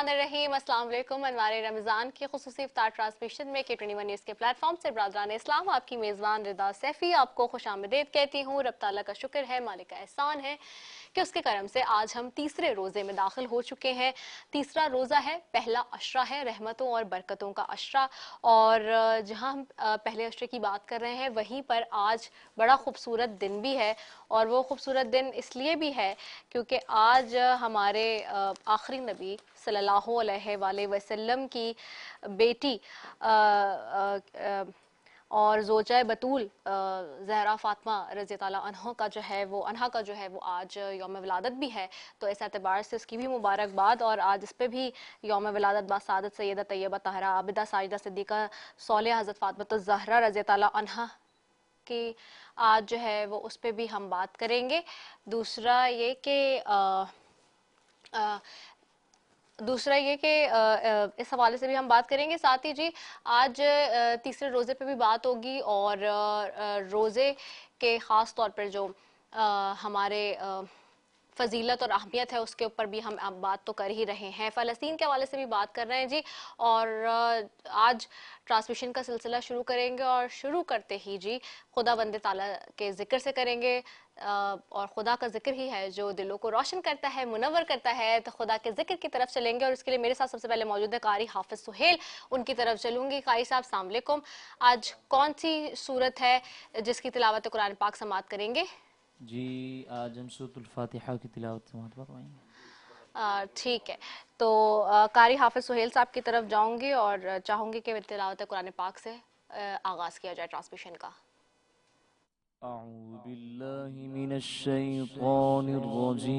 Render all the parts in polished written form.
बिस्मिल्लाहिर्रहमानिर्रहीम। अस्सलाम वालेकुम। अनवार रमज़ान की खुसूसी इफ्तार ट्रांसमिशन में K21 न्यूज़ के प्लेटफॉर्म से बरादरान इस्लाम आपकी मेज़बान रिदा सैफ़ी आपको खुशामदीद कहती हूँ। रब ताला का शुक्र है, मालिक का एहसान है कि उसके करम से आज हम तीसरे रोज़े में दाखिल हो चुके हैं। तीसरा रोज़ा है, पहला अशरा है, रहमतों और बरकतों का अशरा। और जहाँ हम पहले अशरे की बात कर रहे हैं, वहीं पर आज बड़ा खूबसूरत दिन भी है। और वो खूबसूरत दिन इसलिए भी है क्योंकि आज हमारे आखिरी नबी सल्लल्लाहु अलैहि वसल्लम की बेटी और ज़ोजा बतूल ज़हरा फ़ातिमा रज़ी ताला अन्हा का जो है वो आज यौम विलादत भी है। तो इस एतबार से उसकी भी मुबारकबाद। और आज इस पे भी यौम विलादत बासादत सैयदा तैयबा ताहरा आबिदा साजिदा सिद्दीक़ा सौलिहा हज़रत फ़ातिमा ज़हरा रज़ी ताला अन्हा कि आज जो है वो उस पर भी हम बात करेंगे। दूसरा ये कि इस हवाले से भी हम बात करेंगे। साथ ही जी आज तीसरे रोज़े पे भी बात होगी और रोज़े के ख़ास तौर पर जो हमारे फजीलत और अहमियत है उसके ऊपर भी हम अब बात तो कर ही रहे हैं। फ़लस्तीन के हवाले से भी बात कर रहे हैं जी। और आज ट्रांसमिशन का सिलसिला शुरू करेंगे और शुरू करते ही जी खुदा बंदे ताला के ज़िक्र से करेंगे। और खुदा का जिक्र ही है जो दिलों को रोशन करता है, मुनव्वर करता है। तो खुदा के जिक्र की तरफ चलेंगे और इसके लिए मेरे साथ सबसे पहले मौजूद है कारी हाफिज सुहेल। उनकी तरफ चलूंगी। कारी साहब अस्सलाम वालेकुम। आज कौन सी सूरत है जिसकी तिलावत कुरान पाक समाअत करेंगे? जी, आज हम सूरतुल फातिहा की तिलावत समाअत फरमाएंगे। ठीक है। तो कारी हाफिज सुहेल साहब की तरफ जाऊंगी और चाहूंगी कि तिलावत कुरान पाक से आगाज किया जाए ट्रांसमिशन का। अऊज़ु बिल्लाहि मिनश शैतानिर रजीम।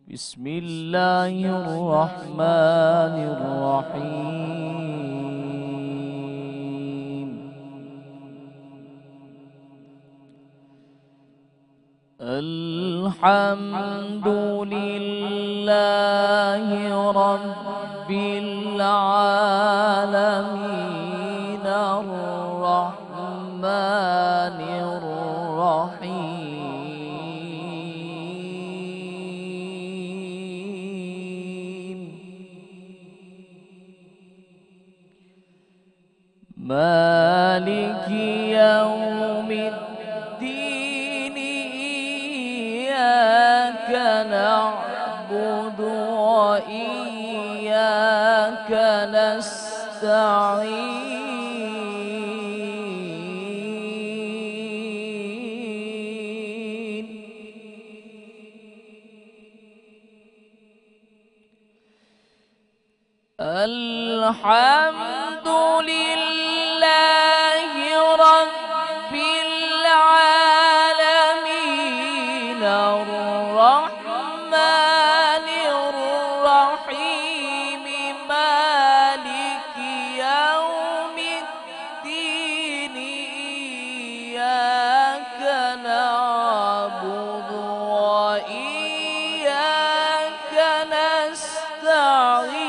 बिस्मिल्लाहिर रहमानिर रहीम। अल्हम्दुलिल्लाहि रब्बिल आलमीन अर्रहमानिर रहीम मालिकि यौमिद्दीन इय्याक नअबुदु व इय्याक नस्तईन अल्हम्दुलिल्लाहि रब्बिल आलमीन अर्रहमानिर रहीम मालिकि यौमिद्दीन इय्याक नअबुदु व इय्याक नस्तईन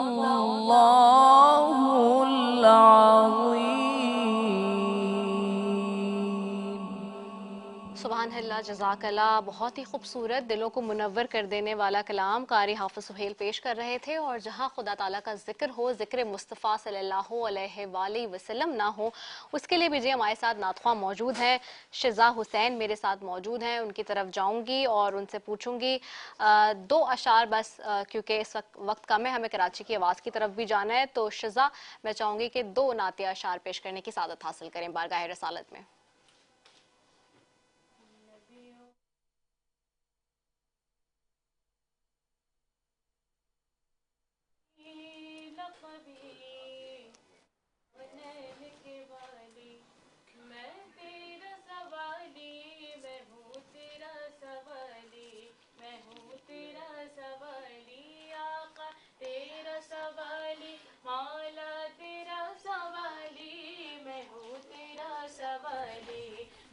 सदक़ल्लाहुल अज़ीम। सुभान अल्लाह, जज़ाकल्लाह। बहुत ही खूबसूरत, दिलों को मुनव्वर कर देने वाला कलाम कारी हाफ़िज़ सुहेल पेश कर रहे थे। और जहाँ खुदा ताला का जिक्र हो, जिक्र मुस्तफ़ा सल्लल्लाहु अलैहि वसल्लम ना हो, उसके लिए भी जी हमारे साथ नातख़्वां मौजूद हैं। शिज़ा हुसैन मेरे साथ मौजूद हैं, उनकी तरफ जाऊँगी और उनसे पूछूँगी दो अशार बस, क्योंकि इस वक्त कम है, हमें कराची की आवाज़ की तरफ भी जाना है। तो शिज़ा, मैं चाहूँगी कि दो नाते अशार पेश करने की सादत हासिल करें बारगाह रसालत में।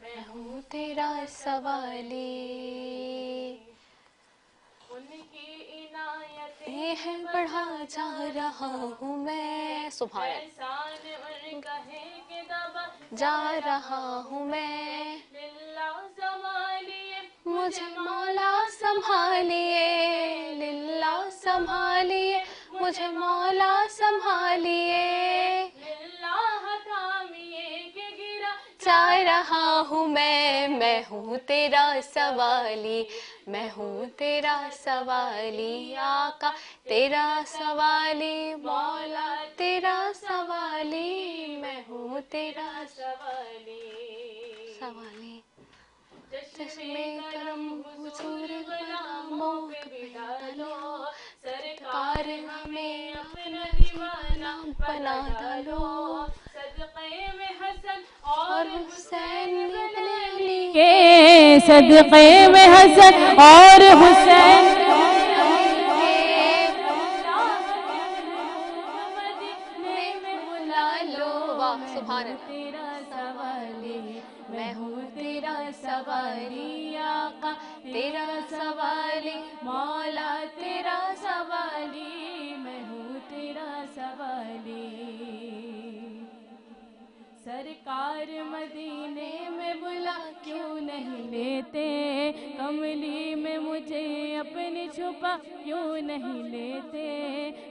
मैं हूँ तेरा सवाली, उनकी इनायतें हैं बढ़ा जा रहा हूँ मैं, सुभान जा रहा हूँ मैं, मुझे मौला संभालिए, लिल्ला संभालिए, मुझे मौला संभालिए, जा रहा हूँ मैं हूँ तेरा सवाली, मैं हूँ तेरा सवाली, आका तेरा सवाली, मौला तेरा सवाली, मैं हूँ तेरा सवाली। चश्मे करम हुजूर गुलामों पे डालो, सरकार हमें अपना दीवाना बना डालो, सदक़े में हसन और हुसैन इब्न अली के, सदक़े में हसन और हुसैन बुला लो, वाह सुभान अल्लाह। तेरा सवाली, मैं हूँ तेरा सवाली, आका तेरा सवाली, मौला तेरा सवाली, मैं हूँ तेरा सवाली। सरकार मदीने में बुला क्यों नहीं लेते, कमली में मुझे अपनी छुपा क्यों नहीं लेते,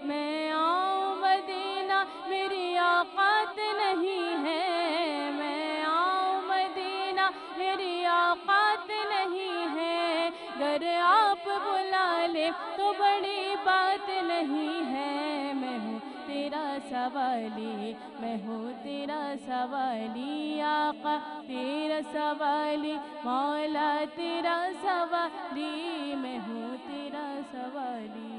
मैं आऊँ मदीना मेरी औकात नहीं है, मैं आऊँ मदीना मेरी औकात नहीं है, अगर आप बुला ले तो बड़ी बात नहीं है, मैं हूँ तेरा सवाली, मैं हूँ तेरा सवाली, आका तेरा सवाली, मौला तेरा सवाली, मैं हूँ तेरा सवाली।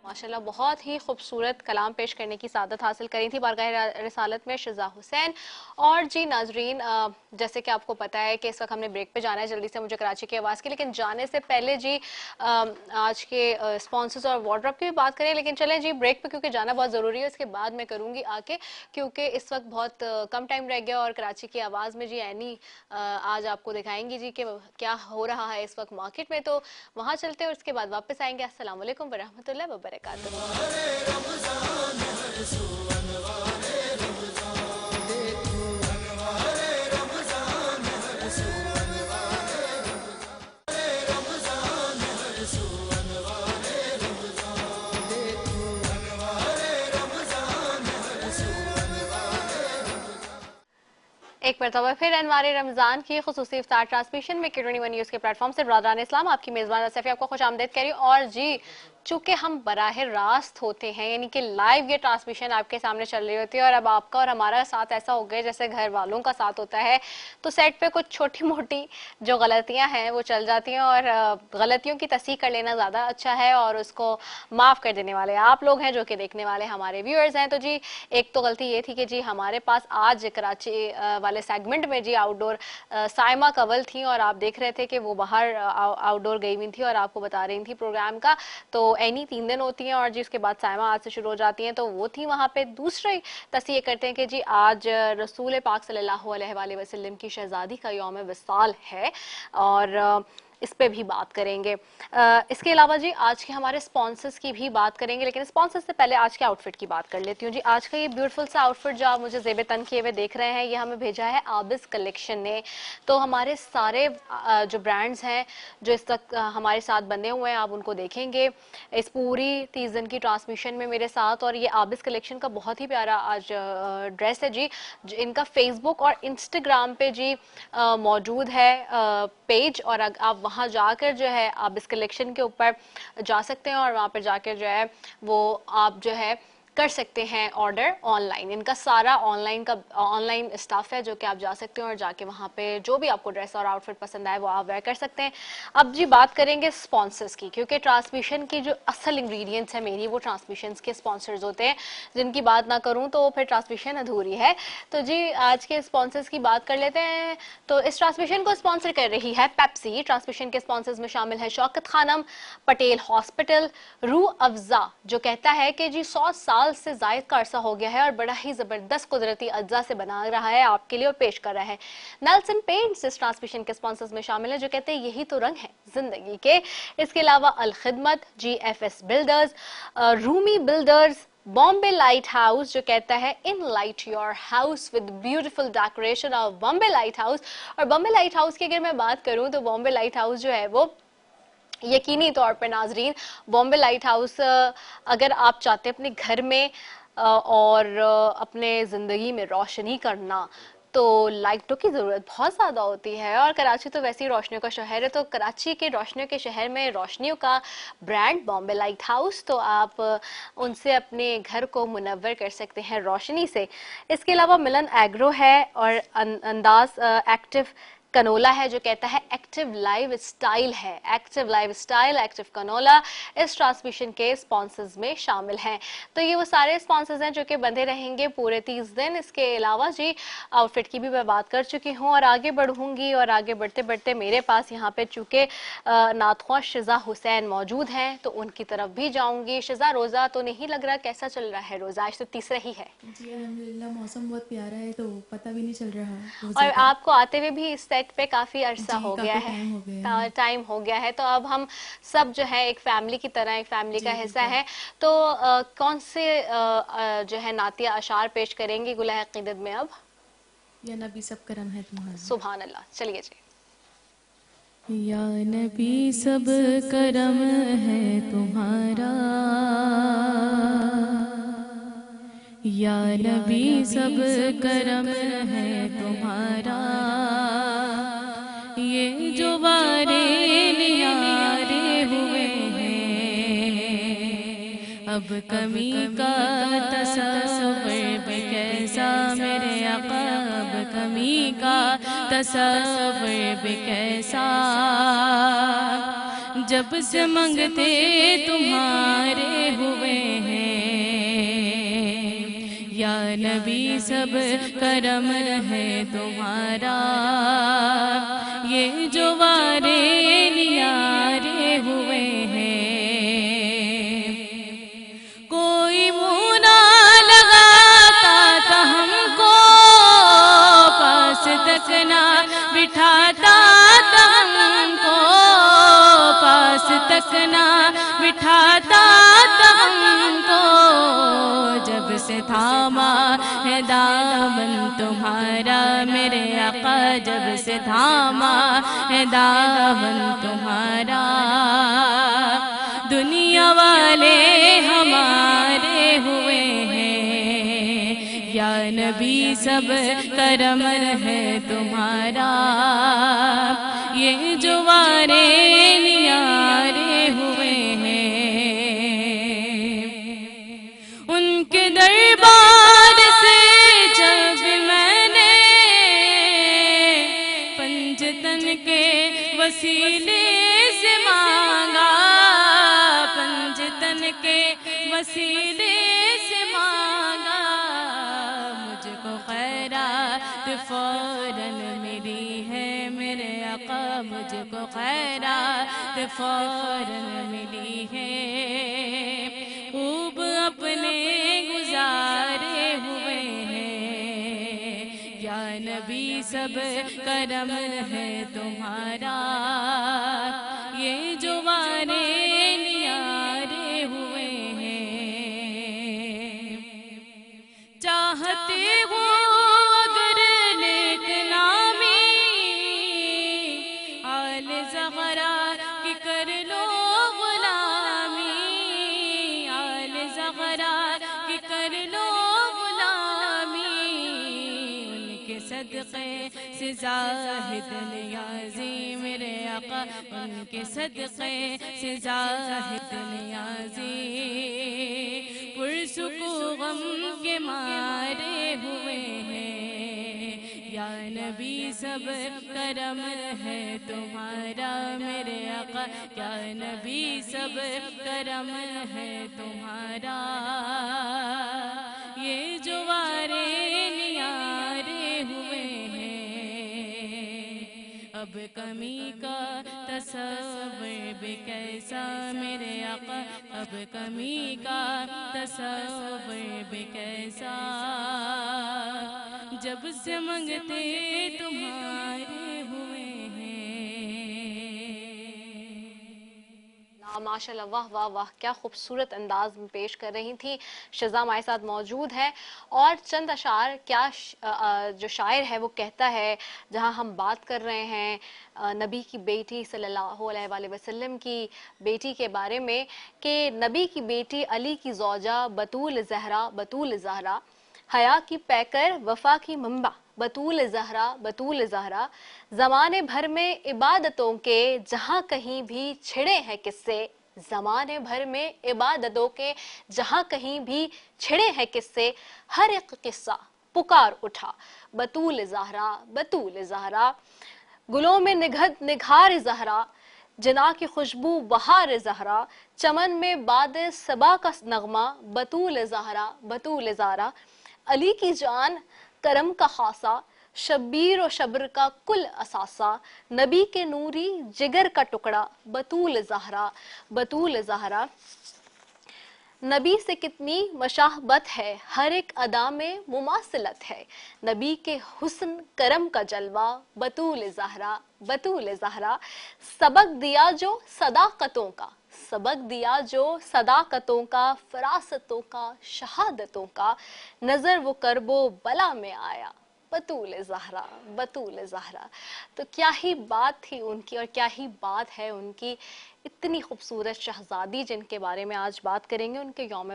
माशाल्लाह, बहुत ही खूबसूरत कलाम पेश करने की सादत हासिल करी थी बारगाह रिसालत में शिज़ा हुसैन। और जी नाजरीन, जैसे कि आपको पता है कि इस वक्त हमने ब्रेक पे जाना है जल्दी से मुझे कराची की आवाज़ की, लेकिन जाने से पहले जी आज के स्पॉन्सर्स और वार्डरोब की भी बात करें, लेकिन चलें जी ब्रेक पे, क्योंकि जाना बहुत ज़रूरी है, उसके बाद मैं करूँगी आके, क्योंकि इस वक्त बहुत कम टाइम रह गया। और कराची की आवाज़ में जी ऐनी आज आपको दिखाएंगी जी कि क्या हो रहा है इस वक्त मार्केट में, तो वहाँ चलते हैं और उसके बाद वापस आएंगे। अस्सलाम वालेकुम वरहमतुल्लाहि वबरकातुहू। एक मरतबा फिर अनवार रमज़ान की खुसूसी इफ्तार ट्रांसमिशन में K21 न्यूज़ के प्लेटफॉर्म से बरादरान इस्लाम आपकी मेज़बान सफ़ी आपको खुश आमदेद कह रही हूँ। और जी, चूँकि हम बराह रास्त होते हैं, यानी कि लाइव ये ट्रांसमिशन आपके सामने चल रही होती है, और अब आपका और हमारा साथ ऐसा हो गया जैसे घर वालों का साथ होता है, तो सेट पे कुछ छोटी मोटी जो गलतियाँ हैं वो चल जाती हैं, और गलतियों की तस्दीक कर लेना ज़्यादा अच्छा है, और उसको माफ़ कर देने वाले आप लोग हैं जो कि देखने वाले हमारे व्यूअर्स हैं। तो जी, एक तो गलती ये थी कि जी हमारे पास आज कराची वाले सेगमेंट में जी आउटडोर साइमा कवल थी, और आप देख रहे थे कि वो बाहर आउटडोर गई हुई थी और आपको बता रही थी प्रोग्राम का। तो एनी 3 दिन होती हैं, और जी उसके बाद साइमा आज से शुरू हो जाती हैं, तो वो थी वहाँ पे। दूसरे तस्दीक करते हैं कि जी आज रसूल पाक सल्लल्लाहु अलैहि वसल्लम की शहजादी का यौम विसाल है, और इस पे भी बात करेंगे। इसके अलावा जी आज के हमारे स्पॉन्सर्स की भी बात करेंगे, लेकिन स्पॉन्सर्स से पहले आज के आउटफिट की बात कर लेती हूँ जी। आज का ये ब्यूटीफुल सा आउटफिट जो आप मुझे ज़ेबे तन किए हुए देख रहे हैं, ये हमें भेजा है आबिस कलेक्शन ने। तो हमारे सारे जो ब्रांड्स हैं जो इस तक हमारे साथ बने हुए हैं, आप उनको देखेंगे इस पूरी 30 दिन की ट्रांसमिशन में मेरे साथ। और ये आबिस कलेक्शन का बहुत ही प्यारा आज ड्रेस है जी। इनका फेसबुक और इंस्टाग्राम पे जी मौजूद है पेज, और आप वहाँ जाकर जो है आप इस कलेक्शन के ऊपर जा सकते हैं और वहाँ पर जाकर जो है वो आप जो है कर सकते हैं ऑर्डर ऑनलाइन। इनका सारा ऑनलाइन स्टाफ है जो कि आप जा सकते हैं और जाके वहाँ पे जो भी आपको ड्रेस और आउटफिट पसंद आए वो आप वेयर कर सकते हैं। अब जी बात करेंगे स्पॉन्सर्स की, क्योंकि ट्रांसमिशन की जो असल इंग्रेडिएंट्स है मेरी, वो ट्रांसमिशन के स्पॉन्सर्स होते हैं। जिनकी बात ना करूँ तो फिर ट्रांसमिशन अधूरी है। तो जी आज के स्पॉन्सर्स की बात कर लेते हैं। तो इस ट्रांसमिशन को स्पॉन्सर कर रही है पेप्सी। ट्रांसमिशन के स्पॉन्सर्स में शामिल है शौकत खानम, पटेल हॉस्पिटल, रूह अफ़ज़ा जो कहता है कि जी 100 साल से जायद का अरसा हो गया है और बड़ा ही जबरदस्त कुदरती अज्जा से बना रहा है आपके लिए और पेश कर रहा है। नेल्सन पेंट्स इस ट्रांसमिशन के स्पॉन्सर्स में शामिल है जो कहते हैं यही तो रंग है जिंदगी के। इसके अलावा अल Khidmat, GFS builders, Rumi builders, Bombay light house जो कहता है in light your house with beautiful decoration of Bombay light house. और बॉम्बे लाइट हाउस की अगर मैं बात करूं तो बॉम्बे लाइट हाउस जो है वो यकीनी तौर पर नाजरीन, बॉम्बे लाइट हाउस अगर आप चाहते हैं अपने घर में और अपने ज़िंदगी में रोशनी करना, तो लाइटों की ज़रूरत बहुत ज़्यादा होती है। और कराची तो वैसे ही रोशनियों का शहर है, तो कराची के रोशनियों के शहर में रोशनियों का ब्रांड बॉम्बे लाइट हाउस, तो आप उनसे अपने घर को मुनव्वर कर सकते हैं रोशनी से। इसके अलावा मिलन एग्रो है और अंदाज एक्टिव कनोला है जो कहता है एक्टिव लाइफ स्टाइल है। Active life style, active canola इस ट्रांसमिशन के स्पॉन्सर्स में शामिल हैं। तो ये वो सारे स्पॉन्सर्स हैं जो कि बंधे रहेंगे पूरे 30 दिन। इसके अलावा जी आउटफिट की भी मैं बात कर चुकी हूँ और आगे बढ़ूंगी, और आगे बढ़ते बढ़ते मेरे पास यहाँ पे चूँकि नातख्वां शिजा हुसैन मौजूद हैं तो उनकी तरफ भी जाऊंगी। शिजा, रोज़ा तो नहीं लग रहा, कैसा चल रहा है रोज़ा? आज तो तीसरा ही है जी अल्हम्दुलिल्लाह, मौसम बहुत प्यारा है तो पता भी नहीं चल रहा। और आपको आते हुए भी इस सेट पे काफी अरसा हो गया है, टाइम हो गया है। तो अब हम सब जो है एक फैमिली की तरह, एक फैमिली का हिस्सा है। तो कौन से जो है नातिया अशार पेश करेंगे गुलाह अक़ीदत में? अब या नबी सब करम है तुम्हारा। सुभान अल्लाह, चलिए जी। या नबी सब करम है तुम्हारा, या नबी सब करम है तुम्हारा, ये जो वारे नियारे हुए हैं, अब कमी का तसव्वुर भी कैसा मेरे आका, अब कमी का तसव्वुर भी कैसा, जब से मंगते तुम्हारे हुए हैं, या नबी सब करम है तुम्हारा, ये जो वारे नियारे हुए हैं, कोई मुँह ना लगाता था हमको, पास तक ना बिठाता था हमको, पास तक ना बिठाता था हमको, जब से थामा है दामन तुम्हारा मेरे आका, जब से थामा है दामन तुम्हारा, दुनिया वाले हमारे हुए हैं, या नबी सब करम है तुम्हारा, ये जो वारे नियारे हुए हैं, उनके दरबार से जब मैंने पंजतन के वसीले से मांगा, पंजतन के वसीले से मांगा, मुझको खैरात फौरन मिली है मेरे आका, मुझको खैरात फौरन मिली है, खूब अपने गुजारे हुए हैं, या नबी सब करम है तुम्हारा, ये जो वारे नियारे हुए हैं। चाहते हो अगर नेक नामी, आल ज़हरा की कर लो गुलामी, आल ज़हरा की कर लो गुलामी। उनके सदक़े से ज़ाहिद नियाज़ी मेरे आका, उनके सदक़े से ज़ाहिद नियाज़ी पुरसुकू गम के मारे हुए हैं। या नबी सब करम है तुम्हारा मेरे आका, या नबी सब करम है तुम्हारा, ये जो वारे नियारे हुए हैं। अब कमी का तसव्वुर भी कैसा मेरे आका, अब कमी का तसव्वुर भी कैसा, जब से मंगते तुम्हारे हुए हैं। माशाल्लाह, वाह वाह वाह, क्या खूबसूरत अंदाज में पेश कर रही थी। शज़ा हमारे साथ मौजूद है और चंद अशार क्या जो शायर है वो कहता है, जहां हम बात कर रहे हैं नबी की बेटी सल्लल्लाहु अलैहि वसल्लम की बेटी के बारे में, कि नबी की बेटी अली की ज़ौजा बतूल ज़हरा, हया की पैकर वफा की मंबा बतूल ज़हरा, ज़माने भर में इबादतों के जहाँ कहीं भी छिड़े हैं किस्से, ज़माने भर में इबादतों के जहाँ कहीं भी छिड़े हैं किस्से, हर एक किस्सा पुकार उठा बतूल ज़हरा, गुलों में निघार ज़हरा, जना की खुशबू बहार ज़हरा, चमन में बाद सबा का नगमा बतूल ज़हरा, अली की जान करम का खासा, शब्बीर और शब्र का कुल असासा, नबी के नूरी जिगर का टुकड़ा बतूल ज़हरा। नबी से कितनी मशाहबत है, हर एक अदा में मुमासिलत है, नबी के हुस्न करम का जलवा बतूल ज़हरा, सबक दिया जो सदाकतों का, फरासतों का, शहादतों का, नजर वो करबो बला में आया बतूल ज़हरा। तो क्या ही बात थी उनकी और क्या ही बात है उनकी, इतनी खूबसूरत शहजादी जिनके बारे में आज बात करेंगे। उनके यौम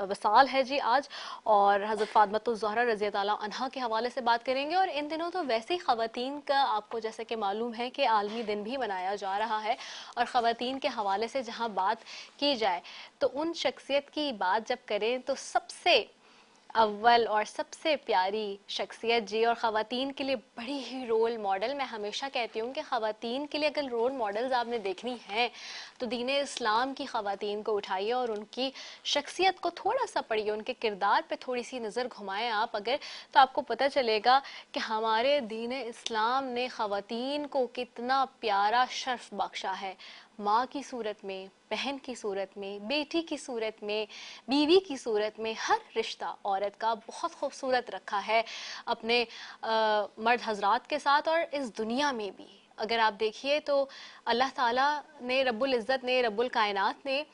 वसाल है जी आज, और हज़रत फ़ातिमा ज़हरा रज़ी अल्लाह अन्हा के हवाले से बात करेंगे। और इन दिनों तो वैसे ही ख़वातीन का आपको जैसे कि मालूम है कि आलमी दिन भी मनाया जा रहा है, और ख़वातीन के हवाले से जहाँ बात की जाए तो उन शख्सियत की बात जब करें तो सबसे अव्वल और सबसे प्यारी शख्सियत जी, और ख़वातीन के लिए बड़ी ही रोल मॉडल। मैं हमेशा कहती हूँ कि ख़वातीन के लिए अगर रोल मॉडल्स आपने देखनी है तो दीन इस्लाम की ख़वातीन को उठाइए और उनकी शख्सियत को थोड़ा सा पढ़िए, उनके किरदार पे थोड़ी सी नज़र घुमाएं आप अगर, तो आपको पता चलेगा कि हमारे दीन इस्लाम ने ख़वातीन को कितना प्यारा शर्फ बख्शा है। माँ की सूरत में, बहन की सूरत में, बेटी की सूरत में, बीवी की सूरत में, हर रिश्ता औरत का बहुत खूबसूरत रखा है अपने मर्द हजरात के साथ। और इस दुनिया में भी अगर आप देखिए तो अल्लाह ताला ने, रब्बुल इज़्ज़त ने, रब्बुल कायनात ने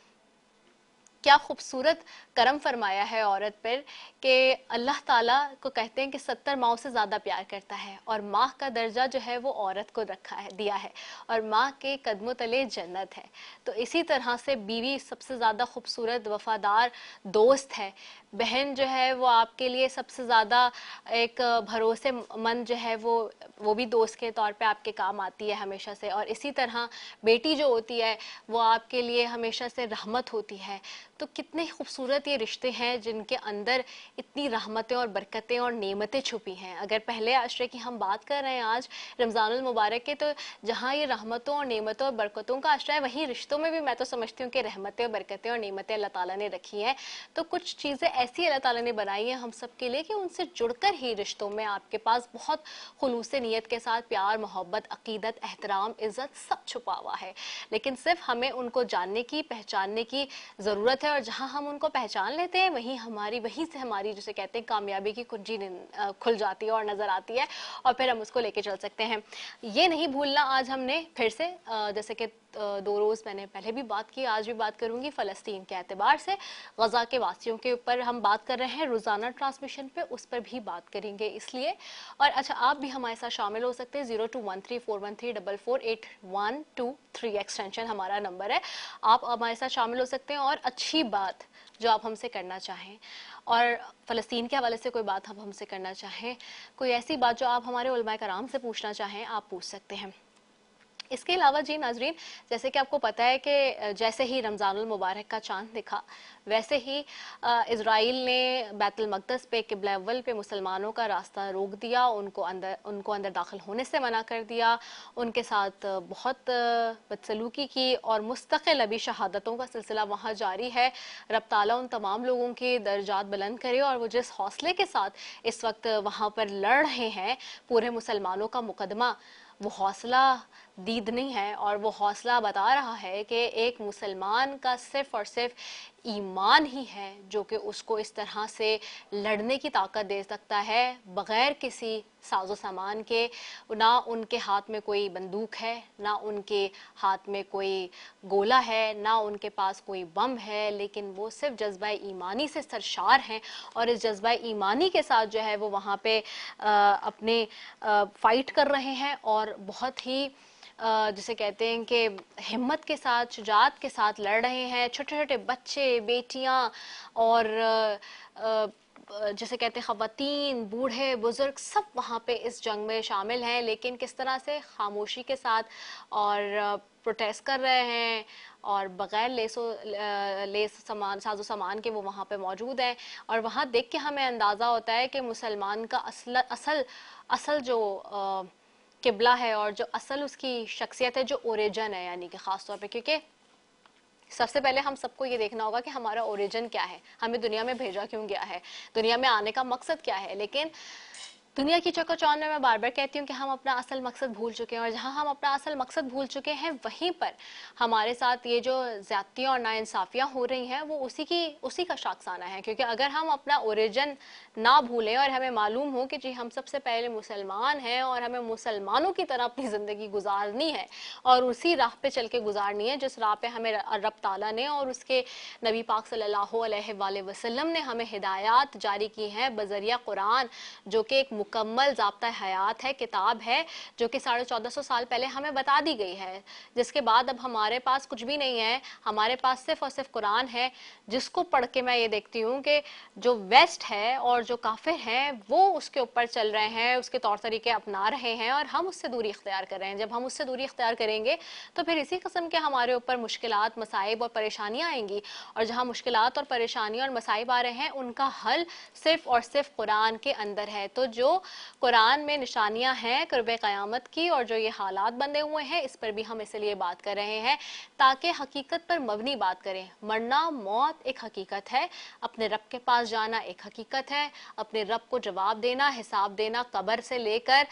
क्या खूबसूरत करम फरमाया है औरत पर, कि अल्लाह ताला को कहते हैं कि 70 माओं से ज़्यादा प्यार करता है, और माँ का दर्जा जो है वो औरत को रखा है, दिया है, और माँ के कदमों तले जन्नत है। तो इसी तरह से बीवी सबसे ज़्यादा खूबसूरत वफ़ादार दोस्त है, बहन जो है वो आपके लिए सबसे ज़्यादा एक भरोसेमंद जो है वो भी दोस्त के तौर पे आपके काम आती है हमेशा से। और इसी तरह बेटी जो होती है वो आपके लिए हमेशा से रहमत होती है। तो कितने खूबसूरत ये रिश्ते हैं जिनके अंदर इतनी रहमतें और बरकतें और नेमतें छुपी हैं। अगर पहले आशरे की हम बात कर रहे हैं आज रमज़ानुल मुबारक के, तो जहाँ ये रहमतों और नेमतों और बरकतों का आशरा है, वहीं रिश्तों में भी मैं तो समझती हूँ कि रहमतें और बरकतें और नेमतें अल्लाह ताला ने रखी हैं। तो कुछ चीज़ें ऐसी अल्लाह ताला ने बनाई है हम सब के लिए कि उनसे जुड़कर ही रिश्तों में आपके पास बहुत खुलूस नीयत के साथ प्यार, मोहब्बत, अकीदत, एहतराम, इज़्ज़त सब छुपा हुआ है। लेकिन सिर्फ हमें उनको जानने की, पहचानने की ज़रूरत है, और जहाँ हम उनको पहचान लेते हैं वहीं से हमारी जिसे कहते हैं कामयाबी की कुंजी खुल जाती है और नज़र आती है, और फिर हम उसको लेके चल सकते हैं। ये नहीं भूलना आज हमने फिर से जैसे कि 2 रोज़ मैंने पहले भी बात की, आज भी बात करूंगी फ़लस्तीन के एतबार से, गज़ा के वासियों के ऊपर हम बात कर रहे हैं रोज़ाना ट्रांसमिशन पे, उस पर भी बात करेंगे इसलिए। और अच्छा, आप भी हमारे साथ शामिल हो सकते हैं, 021341344123 एक्सटेंशन हमारा नंबर है, आप हमारे साथ शामिल हो सकते हैं और अच्छी बात जो आप हमसे करना चाहें, और फ़लस्तीन के हवाले से कोई बात आप हमसे करना चाहें, कोई ऐसी बात जो आप हमारे उलमाए कराम से पूछना चाहें, आप पूछ सकते हैं। इसके अलावा जी नाजरीन, जैसे कि आपको पता है कि जैसे ही रमज़ानुल मुबारक का चांद दिखा, वैसे ही इज़राइल ने बैतुल मक़दस पे, क़िबला अव्वल पे मुसलमानों का रास्ता रोक दिया, उनको अंदर दाखिल होने से मना कर दिया, उनके साथ बहुत बदसलूकी की, और मुस्तक़िल अभी शहादतों का सिलसिला वहाँ जारी है। रब ताला उन तमाम लोगों के दर्जात बुलंद करे, और वो जिस हौसले के साथ इस वक्त वहाँ पर लड़ रहे हैं पूरे मुसलमानों का मुकदमा, वो हौसला दीद नहीं है, और वो हौसला बता रहा है कि एक मुसलमान का सिर्फ और सिर्फ ईमान ही है जो कि उसको इस तरह से लड़ने की ताकत दे सकता है, बग़ैर किसी साजो सामान के। ना उनके हाथ में कोई बंदूक है, ना उनके हाथ में कोई गोला है, ना उनके पास कोई बम है, लेकिन वो सिर्फ जज्बा ईमानी से सरशार हैं, और इस जज्बा ईमानी के साथ जो है वो वहाँ पे अपने फ़ाइट कर रहे हैं, और बहुत ही जिसे कहते हैं कि हिम्मत के साथ, शुजाअत के साथ लड़ रहे हैं। छोटे छोटे बच्चे, बेटियां, और जिसे कहते हैं ख़वातीन, बूढ़े बुजुर्ग, सब वहाँ पे इस जंग में शामिल हैं, लेकिन किस तरह से खामोशी के साथ और प्रोटेस्ट कर रहे हैं, और बग़ैर लेस साजो सामान के वो वहाँ पे मौजूद हैं। और वहाँ देख के हमें अंदाज़ा होता है कि मुसलमान का असल जो किबला है, और जो असल उसकी शख्सियत है, जो ओरिजिन है, यानी कि ख़ास तौर पे, क्योंकि सबसे पहले हम सबको ये देखना होगा कि हमारा ओरिजिन क्या है, हमें दुनिया में भेजा क्यों गया है, दुनिया में आने का मकसद क्या है। लेकिन दुनिया की चकाचौंध में मैं बार बार कहती हूँ कि हम अपना असल मकसद भूल चुके हैं, और जहाँ हम अपना असल मकसद भूल चुके हैं, वहीं पर हमारे साथ ये जो ज़्यादतियाँ और नाइंसाफ़ियाँ हो रही हैं, वो उसी का शाखसाना है। क्योंकि अगर हम अपना ओरिजिन ना भूलें, और हमें मालूम हो कि जी हम सबसे पहले मुसलमान हैं, और हमें मुसलमानों की तरह अपनी ज़िंदगी गुजारनी है, और उसी राह पे चल के गुजारनी है जिस राह पे हमें रब ताला ने और उसके नबी पाक सल्लल्लाहु अलैहि वसल्लम ने हमें हिदायत जारी की हैं बज़रिया कुरान, जो कि एक मुकम्मल ज़ाब्ता हयात है, किताब है, जो कि 1450 साल पहले हमें बता दी गई है, जिसके बाद अब हमारे पास कुछ भी नहीं है, हमारे पास सिर्फ और सिर्फ कुरान है, जिसको पढ़ के मैं ये देखती हूँ कि जो वेस्ट है और जो काफिर हैं वो उसके ऊपर चल रहे हैं, उसके तौर तरीके अपना रहे हैं, और हम उससे दूरी इख्तियार कर रहे हैं। जब हम उससे दूरी इख्तियार करेंगे तो फिर इसी किस्म के हमारे ऊपर मुश्किलात, मसाइब और परेशानियाँ आएंगी, और जहाँ मुश्किलात और परेशानियाँ और मसाइब आ रहे हैं, उनका हल सिर्फ और सिर्फ कुरान के अंदर है। तो जो कुरान में निशानियां हैं क़ुर्बे क़यामत की, और जो ये हालात बंधे हुए हैं, इस पर भी हम इसलिए बात कर रहे हैं ताकि हकीकत पर मबनी बात करें। मरना, मौत एक हकीकत है, अपने रब के पास जाना एक हकीकत है, अपने रब को जवाब देना, हिसाब देना, कब्र से लेकर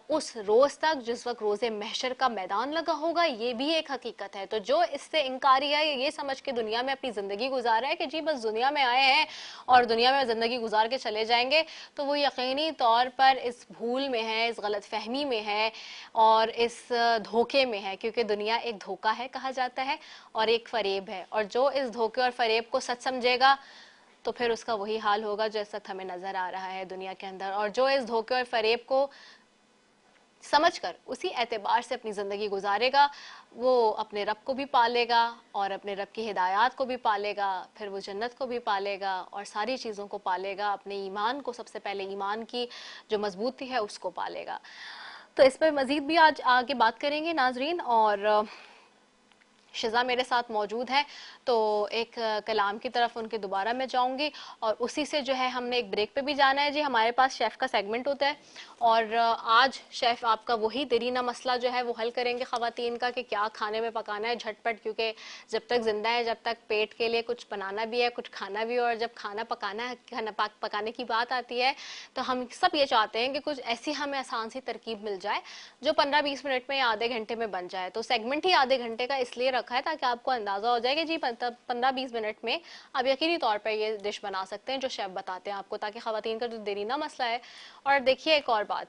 उस रोज़ तक जिस वक्त रोज़े महशर का मैदान लगा होगा, ये भी एक हकीकत है। तो जो इससे इनकारी है, ये समझ के दुनिया में अपनी ज़िंदगी गुजार रहा है कि जी बस दुनिया में आए हैं और दुनिया में ज़िंदगी गुजार के चले जाएंगे, तो वो यकीनी तौर पर इस भूल में है, इस गलत फहमी में है, और इस धोखे में है, क्योंकि दुनिया एक धोखा है कहा जाता है, और एक फ़रेब है, और जो इस धोखे और फ़रेब को सच समझेगा तो फिर उसका वही हाल होगा जो इस वक्त हमें नज़र आ रहा है दुनिया के अंदर। और जो इस धोखे और फ़रेब को समझकर उसी एतबार से अपनी ज़िंदगी गुजारेगा, वो अपने रब को भी पालेगा, और अपने रब की हिदायत को भी पालेगा, फिर वो जन्नत को भी पालेगा, और सारी चीज़ों को पालेगा। अपने ईमान को, सबसे पहले ईमान की जो मजबूती है उसको पालेगा। तो इस पर मज़ीद भी आज आगे बात करेंगे नाजरीन। और शिज़ा मेरे साथ मौजूद हैं, तो एक कलाम की तरफ उनके दोबारा मैं जाऊंगी और उसी से जो है हमने एक ब्रेक पे भी जाना है जी। हमारे पास शेफ़ का सेगमेंट होता है और आज शेफ़ आपका वही देरीना मसला जो है वो हल करेंगे ख़वातीन का कि क्या खाने में पकाना है झटपट, क्योंकि जब तक ज़िंदा है, जब तक पेट के लिए कुछ बनाना भी है, कुछ खाना भी है, और जब खाना पकाने की बात आती है तो हम सब ये चाहते हैं कि कुछ ऐसी हमें आसान सी तरकीब मिल जाए जो 15-20 मिनट में या आधे घंटे में बन जाए। तो सेगमेंट ही आधे घंटे का इसलिए रखा है ताकि आपको अंदाज़ा हो जाए कि जी 15-20 मिनट में आप यकीनी तौर पर ये डिश बना सकते हैं जो शेफ़ बताते हैं आपको, ताकि ख़वातीन का जो देरीना मसला है। और देखिए एक और बात,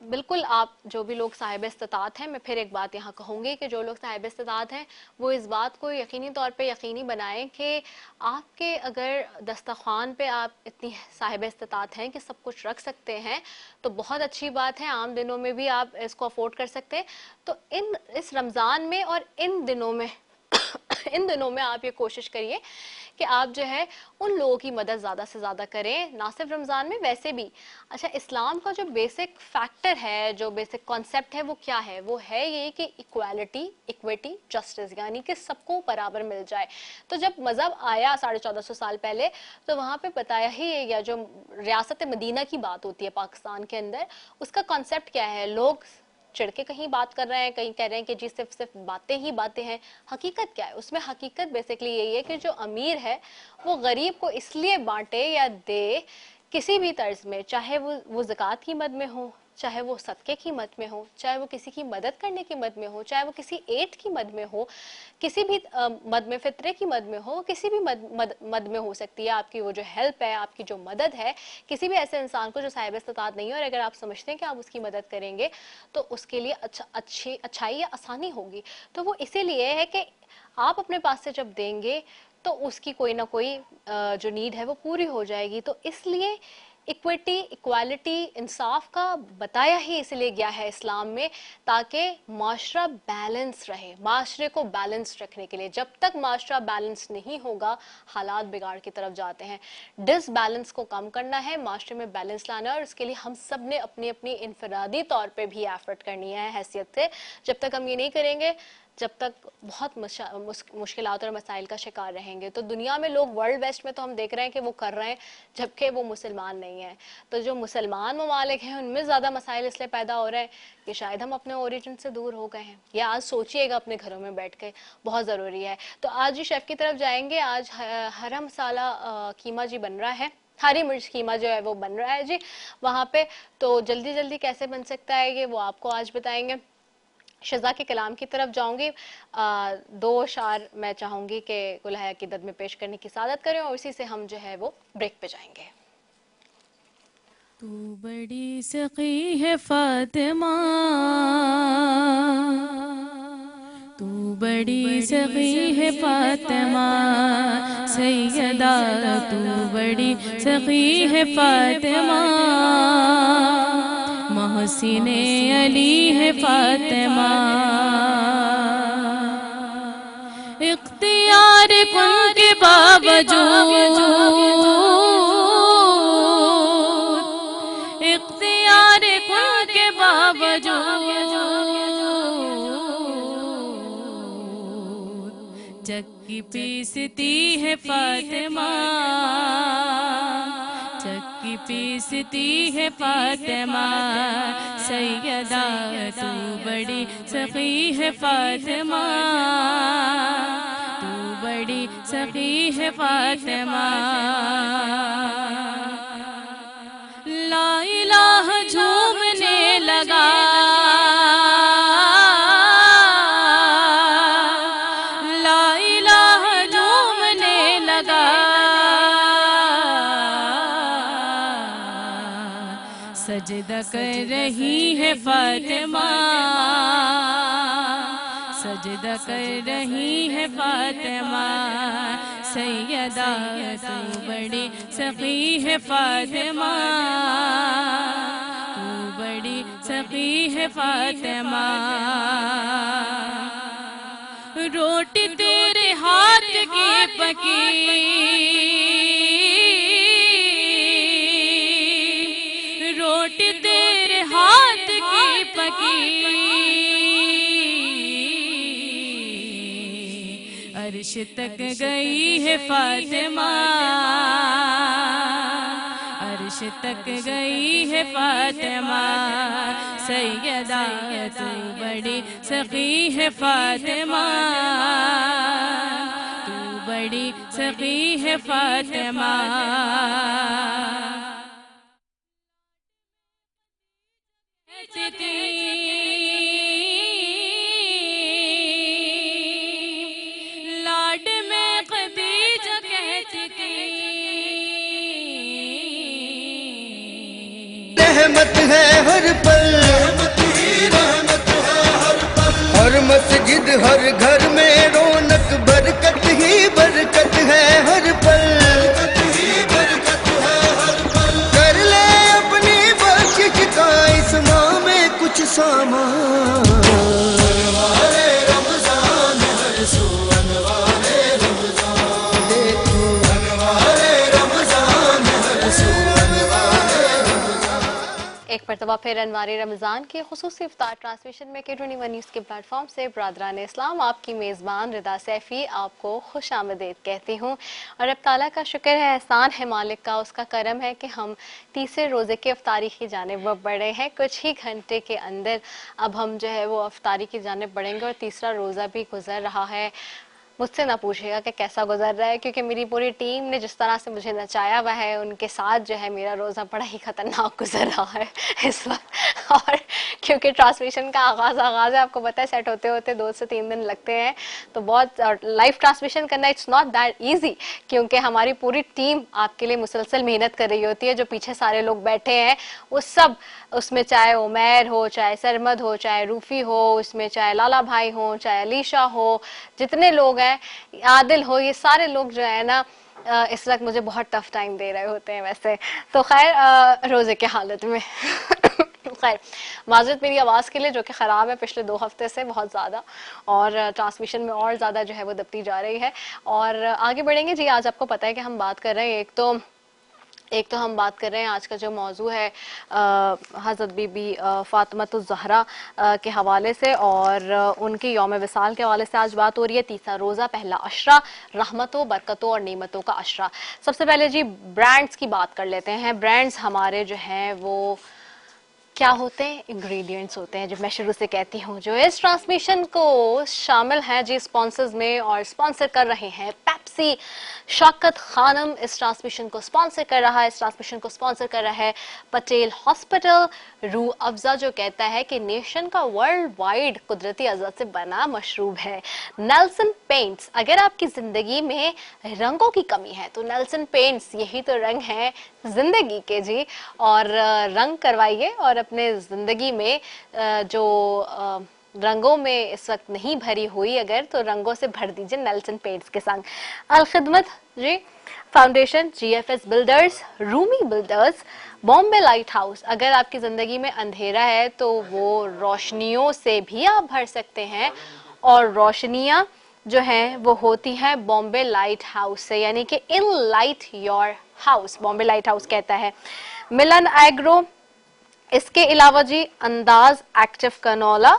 बिल्कुल आप जो भी लोग साहिब इस्तिताअत हैं, मैं फिर एक बात यहाँ कहूँगी कि जो लोग साहिब इस्तिताअत हैं वो इस बात को यकीनी तौर पे यकीनी बनाएं कि आपके अगर दस्तरख़्वान पे आप इतनी साहिब इस्तिताअत हैं कि सब कुछ रख सकते हैं तो बहुत अच्छी बात है, आम दिनों में भी आप इसको अफोर्ड कर सकते हैं। तो इस रमज़ान में और इन दिनों में आप ये कोशिश करिए कि आप जो है उन लोगों की मदद ज़्यादा से ज़्यादा करें, ना सिर्फ रमज़ान में, वैसे भी। अच्छा, इस्लाम का जो बेसिक फैक्टर है, जो बेसिक कॉन्सेप्ट है, वो क्या है? वो है ये कि इक्वालिटी, इक्विटी, जस्टिस, यानी कि सबको बराबर मिल जाए। तो जब मज़हब आया 1450 साल पहले, तो वहाँ पे बताया ही या जो रियासत मदीना की बात होती है पाकिस्तान के अंदर, उसका कॉन्सेप्ट क्या है? लोग चिढ़ के कहीं बात कर रहे हैं, कहीं कह रहे हैं कि जी सिर्फ बातें ही बातें हैं। हकीकत क्या है उसमें? हकीकत बेसिकली यही है कि जो अमीर है वो गरीब को इसलिए बांटे या दे किसी भी तर्ज में, चाहे वो ज़कात की मद में हो, चाहे वो सदक़े की मद में हो, चाहे वो किसी की मदद करने की मद में हो, चाहे वो किसी एड की मद में हो, किसी भी मद में, फितरे की मद में हो, किसी भी मद में हो सकती है आपकी वो जो हेल्प है, आपकी जो मदद है किसी भी ऐसे इंसान को जो साहिब इस्तिताअत नहीं है, और अगर आप समझते हैं कि आप उसकी मदद करेंगे तो उसके लिए अच्छाई या आसानी होगी। तो वो इसीलिए है कि आप अपने पास से जब देंगे तो उसकी कोई ना कोई जो नीड है वो पूरी हो जाएगी। तो इसलिए इक्विटी, इक्वालिटी, इंसाफ का बताया ही इसलिए गया है इस्लाम में, ताकि माशरा बैलेंस रहे, माशरे को बैलेंस रखने के लिए। जब तक माशरा बैलेंस नहीं होगा हालात बिगाड़ की तरफ जाते हैं। डिसबैलेंस को कम करना है, माशरे में बैलेंस लाना है, और इसके लिए हम सब ने अपनी अपनी इनफरादी तौर पे भी एफर्ट करनी है हैसियत से। जब तक हम ये नहीं करेंगे, जब तक बहुत मुश्किलात और मसाइल का शिकार रहेंगे। तो दुनिया में लोग, वर्ल्ड वेस्ट में तो हम देख रहे हैं कि वो कर रहे हैं जबकि वो मुसलमान नहीं है। तो जो मुसलमान ममालिक हैं उनमें ज़्यादा मसाइल इसलिए पैदा हो रहे हैं कि शायद हम अपने ओरिजिन से दूर हो गए हैं। ये आज सोचिएगा अपने घरों में बैठ के, बहुत ज़रूरी है। तो आज ही शेफ़ की तरफ जाएंगे। आज हरा मसाला कीमा जी बन रहा है, हरी मिर्च कीमा जो है वो बन रहा है जी वहाँ पे। तो जल्दी जल्दी कैसे बन सकता है ये वो आपको आज बताएंगे। शिज़ा के कलाम की तरफ जाऊंगी। 2 अशार मैं चाहूंगी कि गुलहया की दद में पेश करने की सादत करें और इसी से हम जो है वो ब्रेक पे जाएंगे। तू बड़ी सखी है फातिमा, तू बड़ी सखी है फातिमा सैयदा, तू बड़ी सखी है फातिमा, मोहसिने अली है फातिमा। इख्तियार कुन के बावजूद, इख्तियार कुन के बावजूद चक्की पीसती है फातिमा, चक्की पीसती है फातिमा सैयदा, तू बड़ी सखी है फातिमा, तू बड़ी सखी है फातिमा। ला इलाहा झूमने लगा, ला इलाहा झूमने लगा, सजदा कर रही है फातिमा, सजदा कर रही है फातिमा सैयदा, तू बड़ी सखी है फातिमा, तू बड़ी सखी है फातिमा। रोटी तेरे हाथ की पकी, रोटी तेरे हाथ की पकी, अर्श तक गई है फातिमा, अर्श तक गई है फातिमा, सैयदा तू बड़ी सखी है फातिमा, तू बड़ी सखी है फातिमा। लाड में खदीजा कहती थी, रहमत है हर पल, हर मस्जिद हर घर में रौनक, बरकत ही बरकत है हर पल। कर ले अपनी बख्शिश का इस माह में कुछ सामान, एक मरतबा फिर अनवारे रमज़ान के खुसूसी इफ्तार ट्रांसमिशन में K21 न्यूज़ के प्लेटफॉर्म से बरादरान इस्लाम आपकी मेज़बान रिदा सैफ़ी आपको खुश आमदीद कहती हूँ। और अब ताला का शुक्र है, एहसान है मालिक का, उसका करम है कि हम तीसरे रोज़े की अफ्तारी की जानिब बढ़े हैं। कुछ ही घंटे के अंदर अब हम जो है वो अफ्तारी की जानिब बढ़ेंगे और तीसरा रोज़ा भी गुजर रहा है। मुझसे ना पूछेगा कि कैसा गुजर रहा है, क्योंकि मेरी पूरी टीम ने जिस तरह से मुझे नचाया हुआ है, उनके साथ जो है मेरा रोज़ा बड़ा ही ख़तरनाक गुजर रहा है इस वक्त। और क्योंकि ट्रांसमिशन का आगाज़ है, आपको पता है सेट होते होते 2 से 3 दिन लगते हैं, तो बहुत लाइव ट्रांसमिशन करना इट्स नॉट दैट ईजी, क्योंकि हमारी पूरी टीम आपके लिए मुसलसल मेहनत कर रही होती है। जो पीछे सारे लोग बैठे हैं वो सब, उसमें चाहे उमैर हो, चाहे सरमद हो, चाहे रूफ़ी हो, उसमें चाहे लाला भाई हो, चाहे अलीशा हो, जितने लोग हैं, आदिल हो, ये सारे लोग जो है ना इस वक्त मुझे बहुत टफ टाइम दे रहे होते हैं वैसे तो। खैर रोज़े के हालत में खैर माज़रत मेरी आवाज़ के लिए, जो कि ख़राब है पिछले 2 हफ्ते से बहुत ज़्यादा, और ट्रांसमिशन में और ज़्यादा जो है वो दबती जा रही है। और आगे बढ़ेंगे जी। आज आपको पता है कि हम बात कर रहे हैं, एक तो हम बात कर रहे हैं, आज का जो मौजू है हज़रत बीबी फ़ातिमतुज़ ज़हरा के हवाले से और उनकी यौम विसाल के हवाले से आज बात हो रही है। तीसरा रोज़ा, पहला अशरा, रहमतों, बरकतों और नेमतों का अशरा। सबसे पहले जी ब्रांड्स की बात कर लेते हैं। ब्रांड्स हमारे जो हैं वो क्या होते हैं, इंग्रेडिएंट्स होते हैं, जो मैं शुरू से कहती हूँ, जो इस ट्रांसमिशन को शामिल हैं जी स्पॉन्सर्स में और स्पॉन्सर कर रहे हैं। पेप्सी, शौकत खानम इस ट्रांसमिशन को स्पॉन्सर कर रहा है, इस ट्रांसमिशन को स्पॉन्सर कर रहा है पटेल हॉस्पिटल। रूह अफ़ज़ा जो कहता है कि नेशन का वर्ल्ड वाइड कुदरती अज़ा से बना मशरूब है। नेल्सन पेंट्स, अगर आपकी ज़िंदगी में रंगों की कमी है तो नेल्सन पेंट्स यही तो रंग है ज़िंदगी के जी। और रंग करवाइए और अपने ज़िंदगी में जो रंगों में इस वक्त नहीं भरी हुई, अगर तो रंगों से भर दीजिए नेल्सन पेंट्स के संग। अल खिदमत जी foundation, GFS builders, Rumi builders, Bombay light house. अगर आपकी ज़िंदगी में अंधेरा है तो वो रोशनियों से भी आप भर सकते हैं, और रोशनियाँ जो हैं वो होती हैं बॉम्बे लाइट हाउस से, यानी कि in light your house, Bombay light house कहता है। मिलन एग्रो, इसके अलावा जी अंदाज active canola,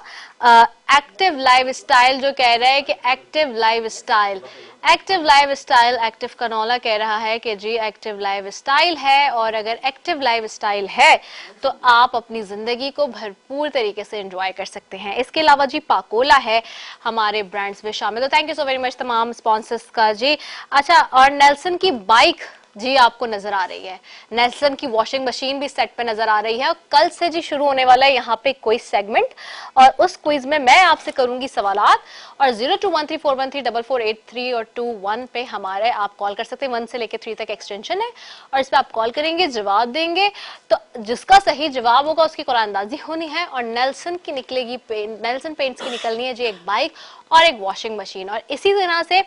active life style जो कह रहा है कि active life style, active canola कह रहा है कि जी एक्टिव लाइफ स्टाइल है, और अगर एक्टिव लाइफ स्टाइल है तो आप अपनी ज़िंदगी को भरपूर तरीके से एंजॉय कर सकते हैं। इसके अलावा जी पाकोला है हमारे ब्रांड्स में शामिल। तो thank you so very much तमाम स्पॉन्सर्स का जी। अच्छा, और नेल्सन की बाइक जी आपको नजर आ रही है, नेल्सन की वॉशिंग मशीन भी सेट पे नजर आ रही है। और कल से जी शुरू होने वाला है यहाँ पे क्विज सेगमेंट, और उस क्विज में मैं आपसे करूंगी सवालात, और 0213413483 और 21 पे हमारे आप कॉल कर सकते हैं। 1 से लेकर 3 तक एक्सटेंशन है, और इस पे आप कॉल करेंगे, जवाब देंगे, तो जिसका सही जवाब होगा उसकी कुरानंदाजी होनी है, और नेल्सन की निकलेगी नेल्सन पेंट्स की निकलनी है जी एक बाइक और एक वॉशिंग मशीन। और इसी तरह से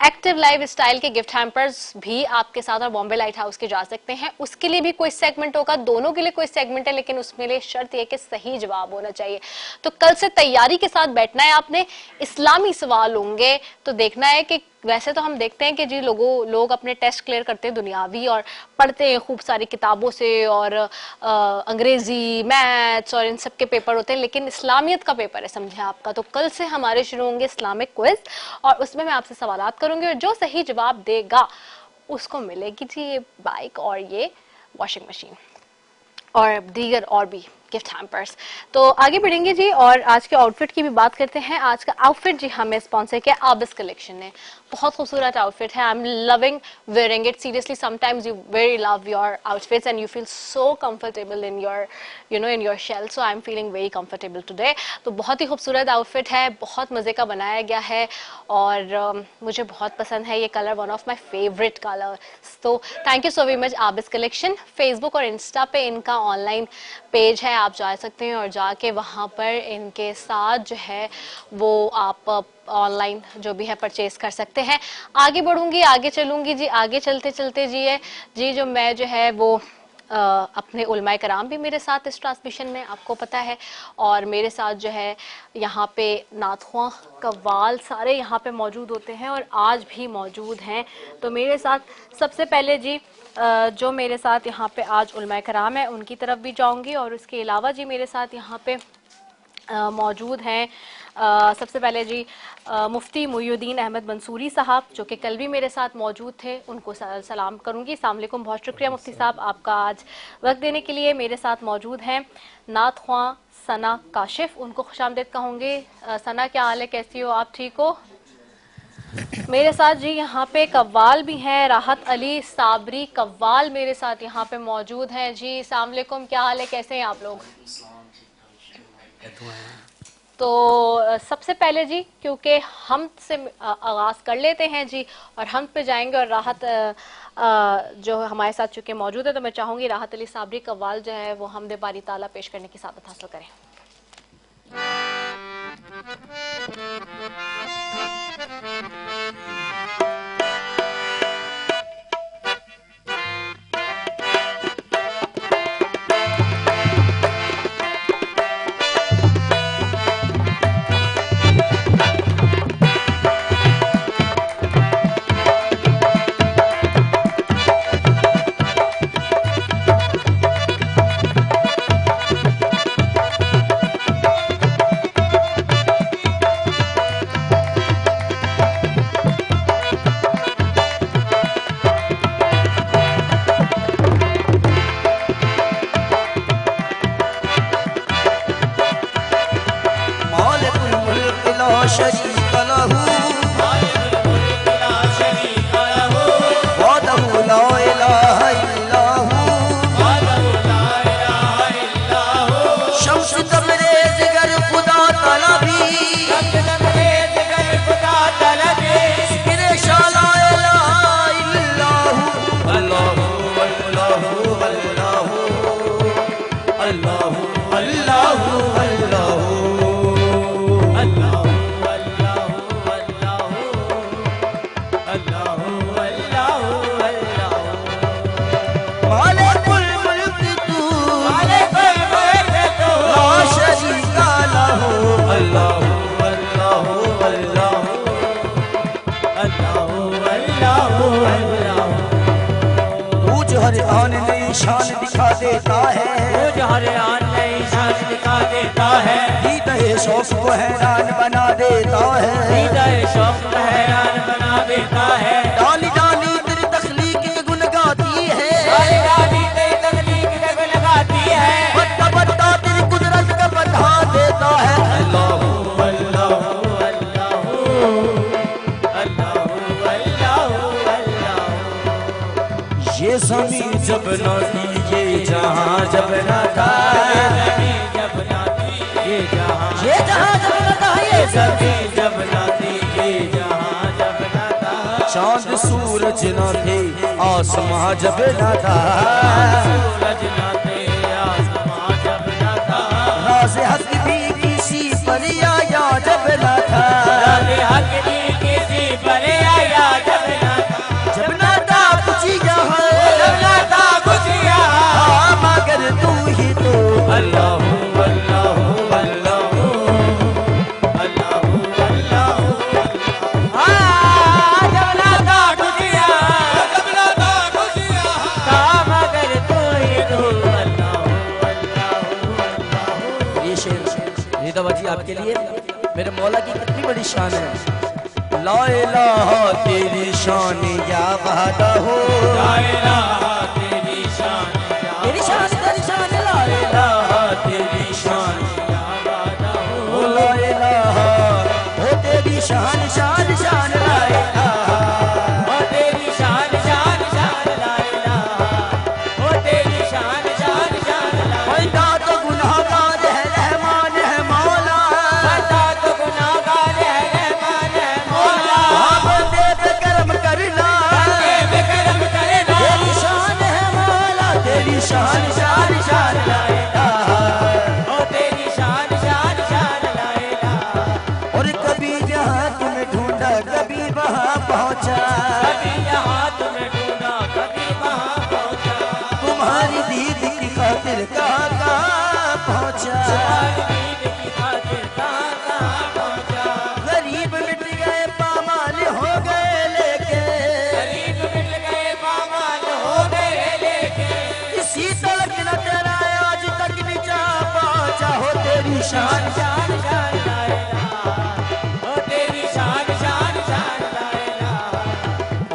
एक्टिव लाइफ स्टाइल के गिफ्ट हैम्पर्स भी आपके साथ और बॉम्बे लाइट हाउस के जा सकते हैं। उसके लिए भी कोई सेगमेंट होगा, दोनों के लिए कोई सेगमेंट है, लेकिन उसमें लिए शर्त यह कि सही जवाब होना चाहिए। तो कल से तैयारी के साथ बैठना है आपने। इस्लामी सवाल होंगे तो देखना है कि वैसे तो हम देखते हैं कि जी लोग अपने टेस्ट क्लियर करते हैं दुनियावी और पढ़ते हैं खूब सारी किताबों से, और अंग्रेजी, मैथ्स और इन सब के पेपर होते हैं, लेकिन इस्लामियत का पेपर है समझे आपका। तो कल से हमारे शुरू होंगे इस्लामिक क्विज और उसमें मैं आपसे सवालात करूंगी और जो सही जवाब देगा उसको मिलेगी जी ये बाइक और ये वॉशिंग मशीन और दीगर और भी गिफ्ट हैम्पर्स। तो आगे बढ़ेंगे जी और आज के आउटफिट की भी बात करते हैं। आज का आउटफिट जी हमें स्पॉन्सर किया आबिस कलेक्शन ने। बहुत खूबसूरत आउटफिट है। I am loving wearing it seriously. Sometimes you very love your outfits and you feel so comfortable in your in your shell. So I am feeling very comfortable today. तो बहुत ही खूबसूरत outfit है, बहुत मज़े का बनाया गया है और मुझे बहुत पसंद है ये colour, one of my favourite colour. तो thank you so very much Abis collection. Facebook और इंस्टा पे इनका ऑनलाइन पेज है, आप जा सकते हैं और जाके वहाँ पर इनके साथ जो है वो आप ऑनलाइन जो भी है परचेज कर सकते हैं। आगे बढ़ूंगी, आगे चलूंगी जी। आगे चलते चलते जी जो मैं जो है वो अपने उलमाए कराम भी मेरे साथ इस ट्रांसमिशन में आपको पता है, और मेरे साथ जो है यहाँ पे नाथुआ कव्वाल सारे यहाँ पे मौजूद होते हैं और आज भी मौजूद हैं। तो मेरे साथ सबसे पहले जी जो मेरे साथ यहाँ पे आज उलमाए कराम है उनकी तरफ भी जाऊँगी और उसके अलावा जी मेरे साथ यहाँ पे मौजूद हैं सबसे पहले जी मुफ्ती मुईउद्दीन अहमद मंसूरी साहब जो कि कल भी मेरे साथ मौजूद थे, उनको सलाम करूंगी। अस्सलाम वालेकुम, बहुत शुक्रिया मुफ्ती साहब आपका आज वक्त देने के लिए। मेरे साथ मौजूद हैं नाथुआ सना काशिफ, उनको खुशामदीद कहूँगी। सना क्या हाल है, कैसी हो आप, ठीक हो? मेरे साथ जी यहाँ पे कव्वाल भी हैं, राहत अली साबरी कव्वाल मेरे साथ यहाँ पे मौजूद हैं जी। अस्सलाम वालेकुम, क्या हाल है, कैसे हैं आप लोग? तो सबसे पहले जी क्योंकि हम से आगाज़ कर लेते हैं जी और हम पे जाएंगे और राहत जो हमारे साथ चूँकि मौजूद है तो मैं चाहूँगी राहत अली साबरी कव्वाल जो है वो हमदे बारी ताला पेश करने की सादत हासिल करें। शान दिखा देता है, वो हर आन नई शान दिखा देता है, दीदाए शौक को हैरान बना देता है, दीदाए शौक को हैरान बना देता है। डाली डाली तेरी तख्लीक के गुन गाती है, डाली डाली तेरी तख्लीक के गुन गाती है, बट्टा बट्टा तेरी कुदरत का बता देता है। अल्लाह अल्लाह अल्लाह अल्लाह अल्लाह अल्लाह। ये ज़मीन जब न थी, ये जहां जब न था, जब न थी ये जहां जब न था, ये ज़मीन जब न थी, ये जहां जब न था। चांद सूरज न थे, आसमां जब न था, सूरज न थे, आसमां जब न था। राज़ हक भी किसी पर आया जब न था, राज़ हक भी किसी पर आया जब न था, जब न था कुछ यहाँ आपके लिए। मेरे मौला की कितनी बड़ी शान है। ला इलाहा तेरी शान या वादा हो, ला इलाहा तेरी शान, तेरी शान तेरी शान, ला इलाहा तेरी शान या वादा हो, ला इलाहा हो तेरी शान शान शान, ला इलाहा हो तेरी शान शान शान, ला इलाहा हो तेरी शान शान शान, बंदा तो गुनाहगार है रहमान है मौला, बंदा तो गुनाहगार है रहमान है मौला, बंदे पे करम करना, बंदे पे करम करना, तेरी शान है मौला तेरी शान शान शान, ला इलाहा हो तेरी शान शान शान, ला इलाहा। और कभी जहाँ तुम्हें ढूंढा कभी वहाँ पहुँचा, कभी यहाँ तुम्हें ढूंढा कभी वहाँ पहुँचा, तुम्हारी दीद की खातिर कहाँ कहाँ पहुँचा, तुम्हारी दीद की खातिर कहाँ कहाँ पहुँचा। गरीब मिट गए पामाल हो गए लेके, गरीब मिट गए पामाल हो गए लेके, इसी तक न तेरा आज तक नीचा पहुँचा, हो तेरी शान शान शान, ला इलाहा हो तेरी शान शान शान, ला इलाहा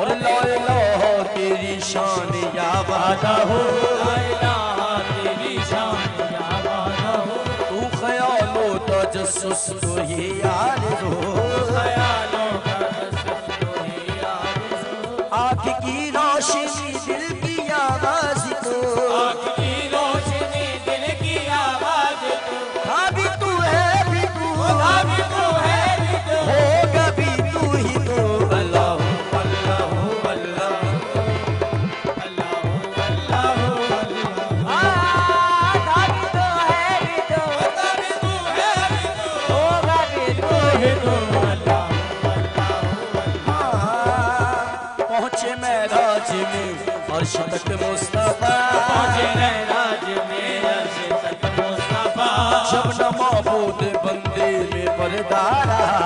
और ला इलाहा तेरी शान या वादा हो, ला इलाहा तेरी शान या वादा हो। तू ख्यालों तजस्सुस तो ही आरज़ू, ख्यालों तजस्सुस तो ही आरज़ू, आँख की रोशनी दिल की आवाज़ तो, आँख की रोशनी दिल की आवाज़ तो, अभी तू है भी तू, अभी तू है भी तू, होगा भी तू ही तो। अल्लाह अल्लाह अल्लाह अल्लाह अल्लाह अभी तो है भी तो, अभी तू है भी तो, होगा भी तू ही तो। अल्लाह पहुँचे महराज में अर्श तक मुस्तफा, पहुँचे महराज में अर्श तक मुस्तफा, जब न माबूद बंदे में पर्दा रहा,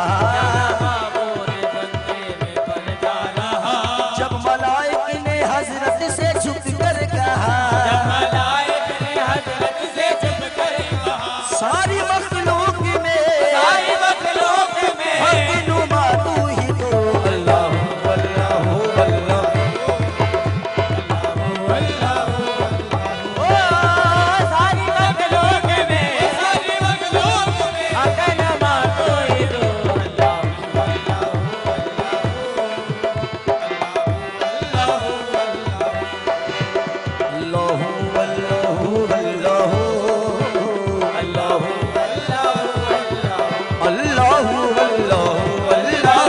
माबूद बंदे में पर्दा रहा, जब मलाइक ने हजरत से झुक कर कहा, जब मलाइक ने हजरत से झुक कर कहा, सारी मखलूक में, सारी मखलूक में हक नुमा तू ही तो। अल्लाह अल्लाह अल्लाह सारी मखलूक में, सारी मखलूक में हक नुमा तू ही तो। अल्लाह अल्लाह अल्लाह अल्लाह अल्लाह अल्लाह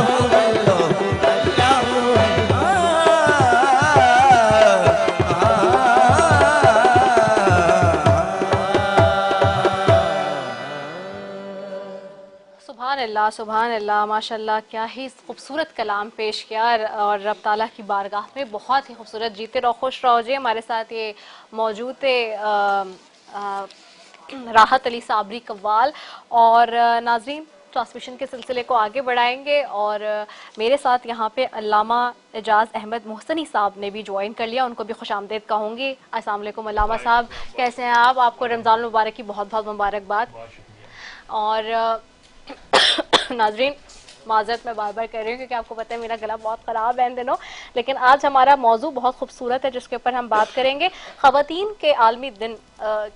सुभान अल्लाह सुभान अल्लाह, माशाल्लाह क्या ही खूबसूरत कलाम पेश किया। और रब ताला की बारगाह में बहुत ही खूबसूरत। जीते रहो खुश रहो जी। हमारे साथ ये मौजूद थे राहत अली साबरी कव्वाल। और नाज़रीन, ट्रांसमिशन के सिलसिले को आगे बढ़ाएंगे और मेरे साथ यहाँ पे अल्लामा एजाज़ अहमद मोहसनी साहब ने भी ज्वाइन कर लिया, उनको भी खुशामदीद कहूँगी। अस्सलाम वालेकुम अल्लामा साहब, कैसे हैं आप? आपको रमज़ान मुबारक की बहुत बहुत मुबारकबाद। और नाज़रीन, माज़रत मैं बार बार कह रही हूँ क्योंकि आपको पता है मेरा गला बहुत ख़राब है इन दिनों, लेकिन आज हमारा मौजू बहुत खूबसूरत है जिसके ऊपर हम बात करेंगे। ख़वातीन के आलमी दिन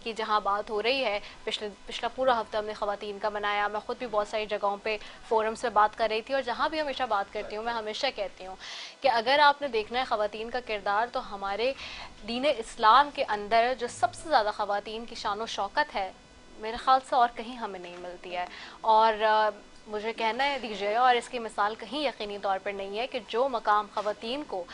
की जहाँ बात हो रही है, पिछला पूरा हफ्ता हमने ख़वातीन का मनाया। मैं ख़ुद भी बहुत सारी जगहों पे फोरम्स पे बात कर रही थी और जहाँ भी हमेशा बात करती हूँ मैं हमेशा कहती हूँ कि अगर आपने देखना है ख़वातीन का किरदार, तो हमारे दीन इस्लाम के अंदर जो सबसे ज़्यादा ख़वातीन की शान व शौकत है, मेरे ख़्याल से और कहीं हमें नहीं मिलती है। और मुझे कहना है दीजिए, और इसकी मिसाल कहीं यकीनी तौर पर नहीं है कि जो मकाम ख़वातीन को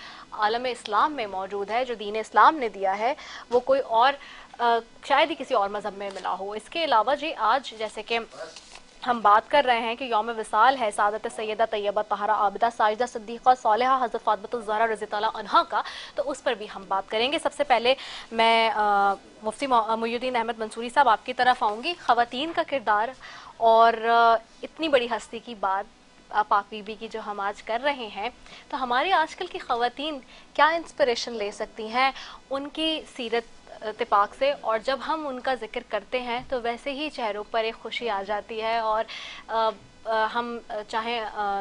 आलम इस्लाम में मौजूद है, जो दीन इस्लाम ने दिया है, वो कोई और शायद ही किसी और मज़हब में मिला हो। इसके अलावा जी, आज जैसे कि हम बात कर रहे हैं कि यौम विसाल है सादत सैयदा तैयबा तहरा आबिदा साजिदा सिद्दीक़ा सालिहा हज़रत फ़ातिमा ज़हरा रज़ी अल्लाह अन्हा का, तो उस पर भी हम बात करेंगे। सबसे पहले मैं मुफ्ती मुईनुद्दीन अहमद मंसूरी साहब आपकी तरफ आऊँगी। ख़वातीन का किरदार और इतनी बड़ी हस्ती की बात पाक बीबी की जो हम आज कर रहे हैं, तो हमारी आजकल की ख़वातीन क्या इंस्पिरेशन ले सकती हैं, उनकी सीरत इत्तेफाक से, और जब हम उनका जिक्र करते हैं तो वैसे ही चेहरों पर एक खुशी आ जाती है। और हम चाहे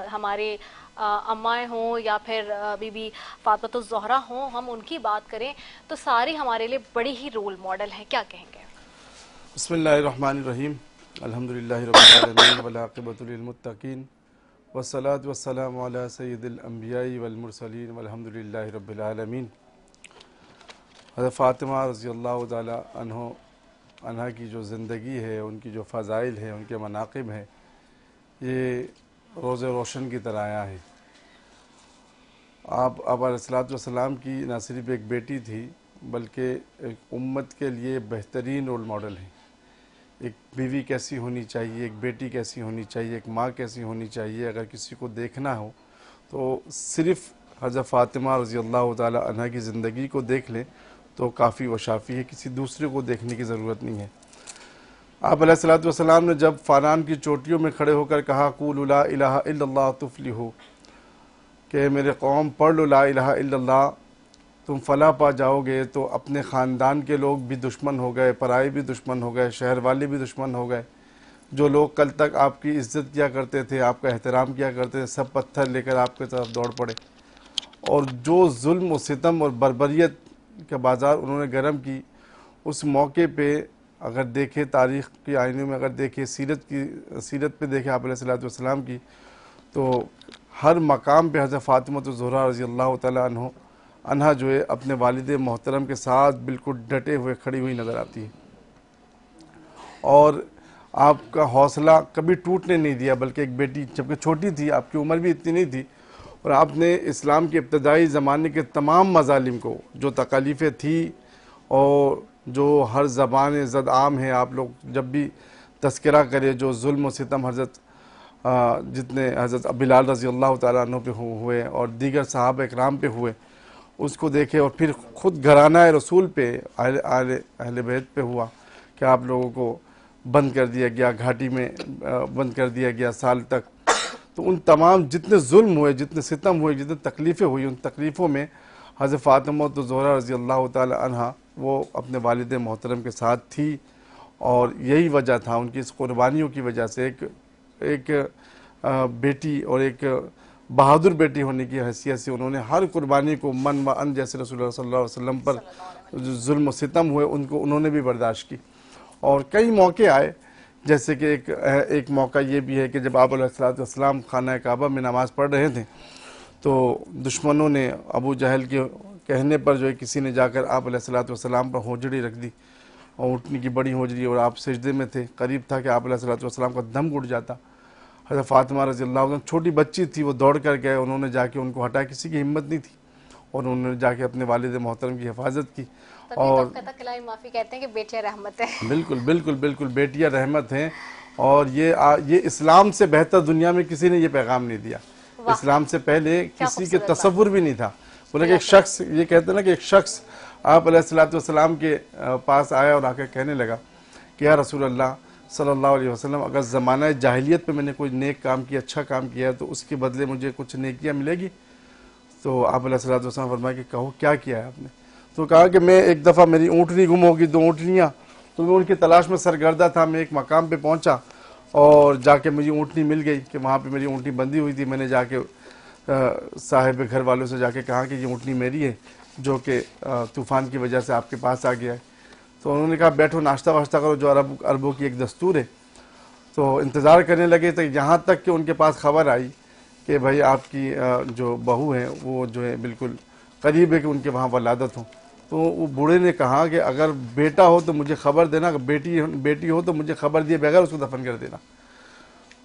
हमारे अम्माएँ हों या फिर बीबी फातिमा ज़हरा हों, हम उनकी बात करें तो सारी हमारे लिए बड़ी ही रोल मॉडल हैं। क्या कहेंगे? बिस्मिल्लाहिर्रहमानिर्रहीम, अल्हम्दुलिल्लाहि रब्बिल आलमीन वल आक़िबतु लिल मुत्तक़ीन वस्सलातु वस्सलामु अला सय्यिदिल अंबिया'i वल मुरसलीन वल्हम्दुलिल्लाहि रब्बिल आलमीन। हज़रत फ़ातिमा रज़ियल्लाहु ताला अन्हा की जो ज़िंदगी है, उनकी जो फ़ज़ाइल है, उनके मनाक़िब हैं, ये रोज़े रोशन की तरह आया है। आप अलैहिस्सलाम की न सिर्फ एक बेटी थी बल्कि एक उम्मत के लिए बेहतरीन रोल मॉडल है। एक बीवी कैसी होनी चाहिए, एक बेटी कैसी होनी चाहिए, एक माँ कैसी होनी चाहिए, अगर किसी को देखना हो तो सिर्फ़ हज़रत फ़ातिमा रज़ियल्लाहु ताला अन्हा की ज़िंदगी को देख लें तो काफ़ी व शाफ़ी है, किसी दूसरे को देखने की ज़रूरत नहीं है। आप अलैहिस्सलाम ने जब फ़ारान की चोटियों में खड़े होकर कहा क़ूलू ला इलाहा इल्लल्लाह तुफ़्लिहू, कि मेरे कौम पढ़ लो ला इलाहा इल्लल्लाह, तुम फलाह पा जाओगे, तो अपने ख़ानदान के लोग भी दुश्मन हो गए, पराए भी दुश्मन हो गए, शहर वाले भी दुश्मन हो गए। जो लोग कल तक आपकी इज़्ज़त किया करते थे, आपका एहतराम किया करते थे, सब पत्थर लेकर आपकी तरफ दौड़ पड़े। और जो जुल्म और सितम और बर्बरियत का बाज़ार उन्होंने गर्म की, उस मौके पे अगर देखे तारीख़ के आईने में, अगर देखे सीरत पे देखे आप अलैहिस्सलाम की, तो हर मकाम पे हज़रत फ़ातिमा ज़हरा रज़ियल्लाहु ताला अन्हा जो है अपने वालिद मोहतरम के साथ बिल्कुल डटे हुए खड़ी हुई नज़र आती है। और आपका हौसला कभी टूटने नहीं दिया, बल्कि एक बेटी जबकि छोटी थी, आपकी उम्र भी इतनी नहीं थी, और आपने इस्लाम के इब्तदाई ज़माने के तमाम मज़ालिम को, जो तकालीफ़ें थी और जो हर ज़बान ज़द आम है, आप लोग जब भी तज़किरा करें जो जुल्म और सितम जितने हज़रत बिलाल रज़ियल्लाहु ताला अन्हु पे हुए और दीगर सहाबा इकराम पे हुए, उसको देखे। और फिर ख़ुद घराना रसूल पे, अहले बैत पे हुआ कि आप लोगों को बंद कर दिया गया, घाटी में बंद कर दिया गया साल तक। तो उन तमाम जितने जुल्म हुए, जितने सितम हुए, जितने तकलीफ़ें हुई, उन तकलीफ़ों में हज़रत फ़ातिमा ज़हरा रज़ियल्लाहु ताला अन्हा वो अपने वालिद मोहतरम के साथ थी। और यही वजह था उनकी इस कुर्बानियों की वजह से एक बेटी और एक बहादुर बेटी होने की हैसियत से उन्होंने हर कुर्बानी को मन व अन, जैसे रसूलुल्लाह सल्लल्लाहु अलैहि वसल्लम पर जुल्म सितम हुए उनको उन्होंने भी बर्दाश्त की। और कई मौके आए, जैसे कि एक मौका ये भी है कि जब आप अलैहिस्सलाम खाना काबा में नमाज़ पढ़ रहे थे, तो दुश्मनों ने अबू जहल के कहने पर जो है किसी ने जाकर आप अलैहिस्सलाम पर होजड़ी रख दी, और उठने की बड़ी होजड़ी, और आप सजदे में थे, करीब था कि आप अलैहिस्सलाम का दम घुट जाता। हज़रत फ़ातिमा रज़ियल्लाहु अन्हा छोटी बच्ची थी, वो दौड़ कर गए, उन्होंने जाके उनको हटाया, किसी की हिम्मत नहीं थी, और उन्होंने जाके अपने वालिद मोहतरम की हिफाजत की। और माफ़ी कहते हैं कि बेटियां रहमत है। बिल्कुल बिल्कुल बिल्कुल, बेटियां रहमत हैं। और ये इस्लाम से बेहतर दुनिया में किसी ने ये पैगाम नहीं दिया। इस्लाम से पहले किसी के तसव्वुर भी नहीं था। बोले कि एक शख्स, ये कहते हैं ना कि एक शख्स आप अलैहिस्सलाम के पास आया और आकर कहने लगा कि या रसूल अल्लाह सल्लल्लाहु अलैहि वसल्लम, अगर ज़माना जाहिलियत पे मैंने कोई नेक काम किया, अच्छा काम किया है, तो उसके बदले मुझे कुछ नेकियां मिलेगी? तो आप अलैहिस्सलाम फरमाया कि कहो क्या किया है आपने? तो कहा कि मैं एक दफ़ा मेरी ऊँटनी गुम होगी, 2 ऊँटनियाँ, तो मैं उनकी तलाश में सरगर्दा था। मैं एक मकाम पे पहुँचा और जाके मुझे ऊँटनी मिल गई कि वहाँ पे मेरी ऊँटनी बंधी हुई थी। मैंने जाके साहिब घर वालों से जाके कहा कि ये ऊँटनी मेरी है, जो कि तूफ़ान की वजह से आपके पास आ गया है। तो उन्होंने कहा बैठो, नाश्ता वाश्ता करो, जो अरबों की एक दस्तूर है। तो इंतज़ार करने लगे, तो यहाँ तक कि उनके पास ख़बर आई कि भाई आपकी जो बहू है वो जो है बिल्कुल करीब है कि उनके वहाँ वलादत हो। तो वो बूढ़े ने कहा कि अगर बेटा हो तो मुझे ख़बर देना, बेटी हो तो मुझे ख़बर दिए बगैर उसको दफन कर देना।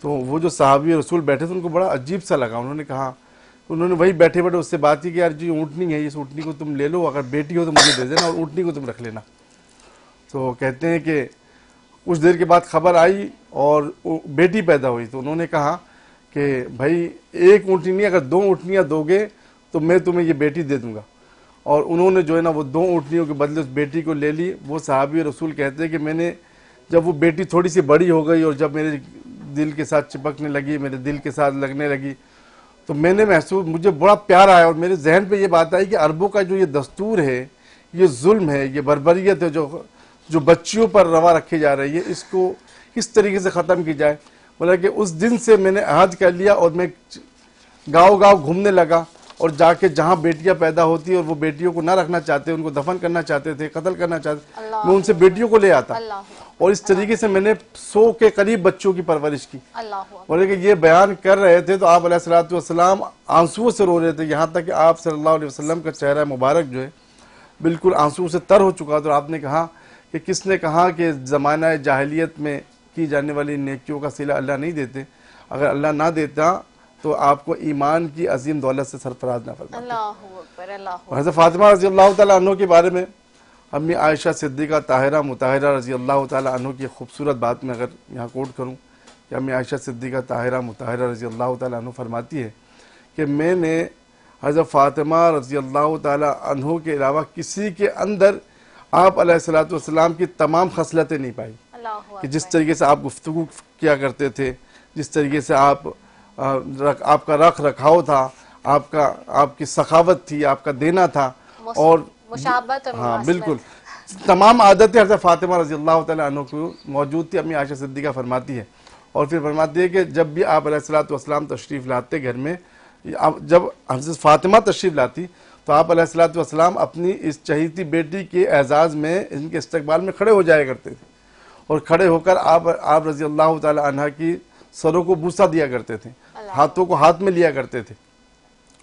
तो वो जो साहबी रसूल बैठे थे उनको बड़ा अजीब सा लगा। उन्होंने वही बैठे बैठे उससे बात की कि यार जी ऊँटनी है, इस ऊँटनी को तुम ले लो, अगर बेटी हो तो मुझे दे देना, और ऊँटनी को तुम रख लेना। तो कहते हैं कि कुछ देर के बाद खबर आई और बेटी पैदा हुई। तो उन्होंने कहा कि भाई एक ऊँटनी नहीं, अगर 2 ऊँटनियाँ दोगे तो मैं तुम्हें ये बेटी दे दूँगा। और उन्होंने जो है ना वो 2 ऊँटनियों के बदले उस बेटी को ले ली। वो साहबी रसूल कहते हैं कि मैंने जब वो बेटी थोड़ी सी बड़ी हो गई और जब मेरे दिल के साथ चिपकने लगी, मेरे दिल के साथ लगने लगी, तो मैंने मुझे बड़ा प्यार आया और मेरे जहन पे ये बात आई कि अरबों का जो ये दस्तूर है ये जुल्म है, ये बर्बरियत है जो बच्चियों पर रवा रखी जा रही है, इसको किस तरीके से ख़त्म की जाए। बोला कि उस दिन से मैंने अहद कर लिया और मैं गांव-गांव घूमने लगा और जाके जहां बेटियां पैदा होती और वो बेटियों को ना रखना चाहते, उनको दफन करना चाहते थे, कत्ल करना चाहते, मैं उनसे बेटियों को ले आता और इस तरीके से मैंने 100 के करीब बच्चों की परवरिश की। बोले कि ये बयान कर रहे थे तो आप अलैहिस्सलातु वस्सलाम आंसुओं से रो रहे थे, यहाँ तक कि आप सल्लल्लाहु अलैहि वसल्लम का चेहरा मुबारक जो है बिल्कुल आंसुओं से तर हो चुका था। तो आपने कहा कि किसने कहा कि ज़माना जाहिलियत में की जाने वाली नेकियों का सिला अल्लाह नहीं देते, अगर अल्लाह ना देता तो आपको ईमान की अजीम दौलत से सरफराज ना फरमाते। हज़रत फातिमा रज़ी अल्लाह ताला अन्हो के बारे में अम्मी आयशा सिद्दीक़ा ताहिरा मुताहिरा रज़ी अल्लाह ताला अन्हो की खूबसूरत बात में अगर यहाँ कोट करूँ कि अम्मी आयशा सिद्दीक़ा ताहिरा मुताहिरा रज़ी अल्लाह ताला अन्हो फरमाती है कि मैंने हज़रत फातिमा रज़ी अल्लाह ताला अन्हो के अलावा किसी के अंदर आप अलैहिस्सलातु वस्सलाम की तमाम खसलतें नहीं पाई कि जिस तरीके से आप गुफ्तगू किया करते थे, जिस तरीके से आपका रख रखाव था, आपकी सखावत थी, आपका देना था और हाँ बिल्कुल तमाम आदतें हज़रत फातिमा रज़ी अल्लाह ताला अन्हा को मौजूद थी। अम्मी आयशा सिद्दीक़ा फरमाती है और फिर फरमाती है कि जब भी आप अलैहिस्सलातु वस्सलाम तशरीफ़ लाते घर में, जब हज़रत फातिमा तशरीफ़ लाती तो आप अलैहिस्सलातु वस्सलाम अपनी इस चहीती बेटी के एजाज़ में इनके इस्तकबाल में खड़े हो जाया करते थे और खड़े होकर आप रज़ी अल्लाह ताला अन्हा की सरों को बूसा दिया करते थे, हाथों को हाथ में लिया करते थे।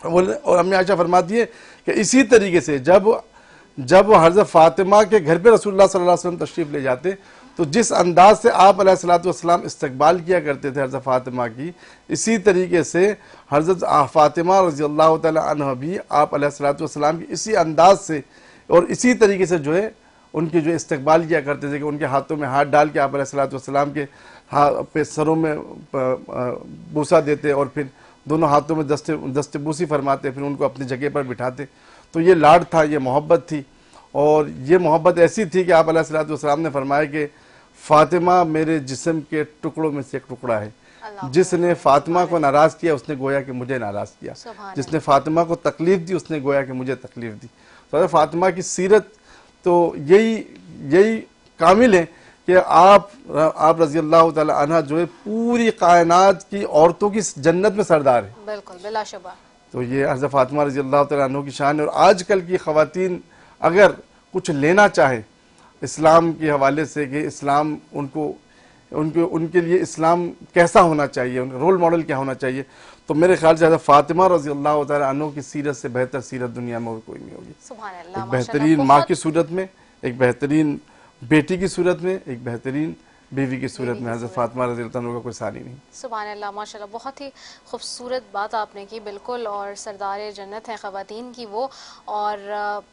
और अम्मी आयशा फरमाती है कि इसी तरीके से जब हज़रत फातिमा के घर पे रसूलुल्लाह सल्लल्लाहु अलैहि वसल्लम तशरीफ़ ले जाते तो जिस अंदाज से आप अलैहिस्सलातु वस्सलाम इस्तकबाल किया करते थे हज़रत फातिमा की, इसी तरीके से हज़रत फातिमा रज़ी अल्लाह ताला अन्हा भी आप अलैहिस्सलातु वस्सलाम की इसी अंदाज से और इसी तरीके से जो है उनकी जो इस्तकबाल किया करते थे कि उनके हाथों में हाथ डाल के आप अलैहिस्सलातु वस्सलाम के पे सरों में बूसा देते और फिर दोनों हाथों में दस्तबूसी फरमाते, फिर उनको अपनी जगह पर बिठाते। तो ये लाड था, ये मोहब्बत थी और ये मोहब्बत ऐसी थी कि आप अलैहिस्सलातु वस्सलाम ने फरमाया कि फातिमा मेरे जिस्म के टुकड़ों में से एक टुकड़ा है। जिसने फातिमा को नाराज किया उसने गोया कि मुझे नाराज किया, जिसने फातिमा को तकलीफ दी उसने गोया कि मुझे तकलीफ दी। तो फातिमा की सीरत तो यही कामिल है कि आप रज़ी अल्लाह ताला अन्हा जो है पूरी कायनात की औरतों की जन्नत में सरदार है, बिल्कुल बिलाशुबा। तो ये हज़रत फातिमा रज़ी अल्लाह ताला अन्हा की शान है। और आजकल की ख़वातीन अगर कुछ लेना चाहें इस्लाम के हवाले से कि इस्लाम उनके लिए इस्लाम कैसा होना चाहिए, उनका रोल मॉडल क्या होना चाहिए, तो मेरे ख्याल से फातिमा रज़ी अल्लाह ताला अन्हा की सीरत से बेहतर सीरत दुनिया में और कोई नहीं होगी। एक बेहतरीन माँ की सूरत में, एक बेहतरीन बेटी की सूरत में, एक बेहतरीन बीवी की सूरत में हज़रत फातिमा रज़ी अल्लाह अन्हा का कोई सानी नहीं। सुभान अल्लाह, माशाल्लाह, बहुत ही खूबसूरत बात आपने की बिल्कुल। और सरदार जन्नत है ख़वातीन की वो। और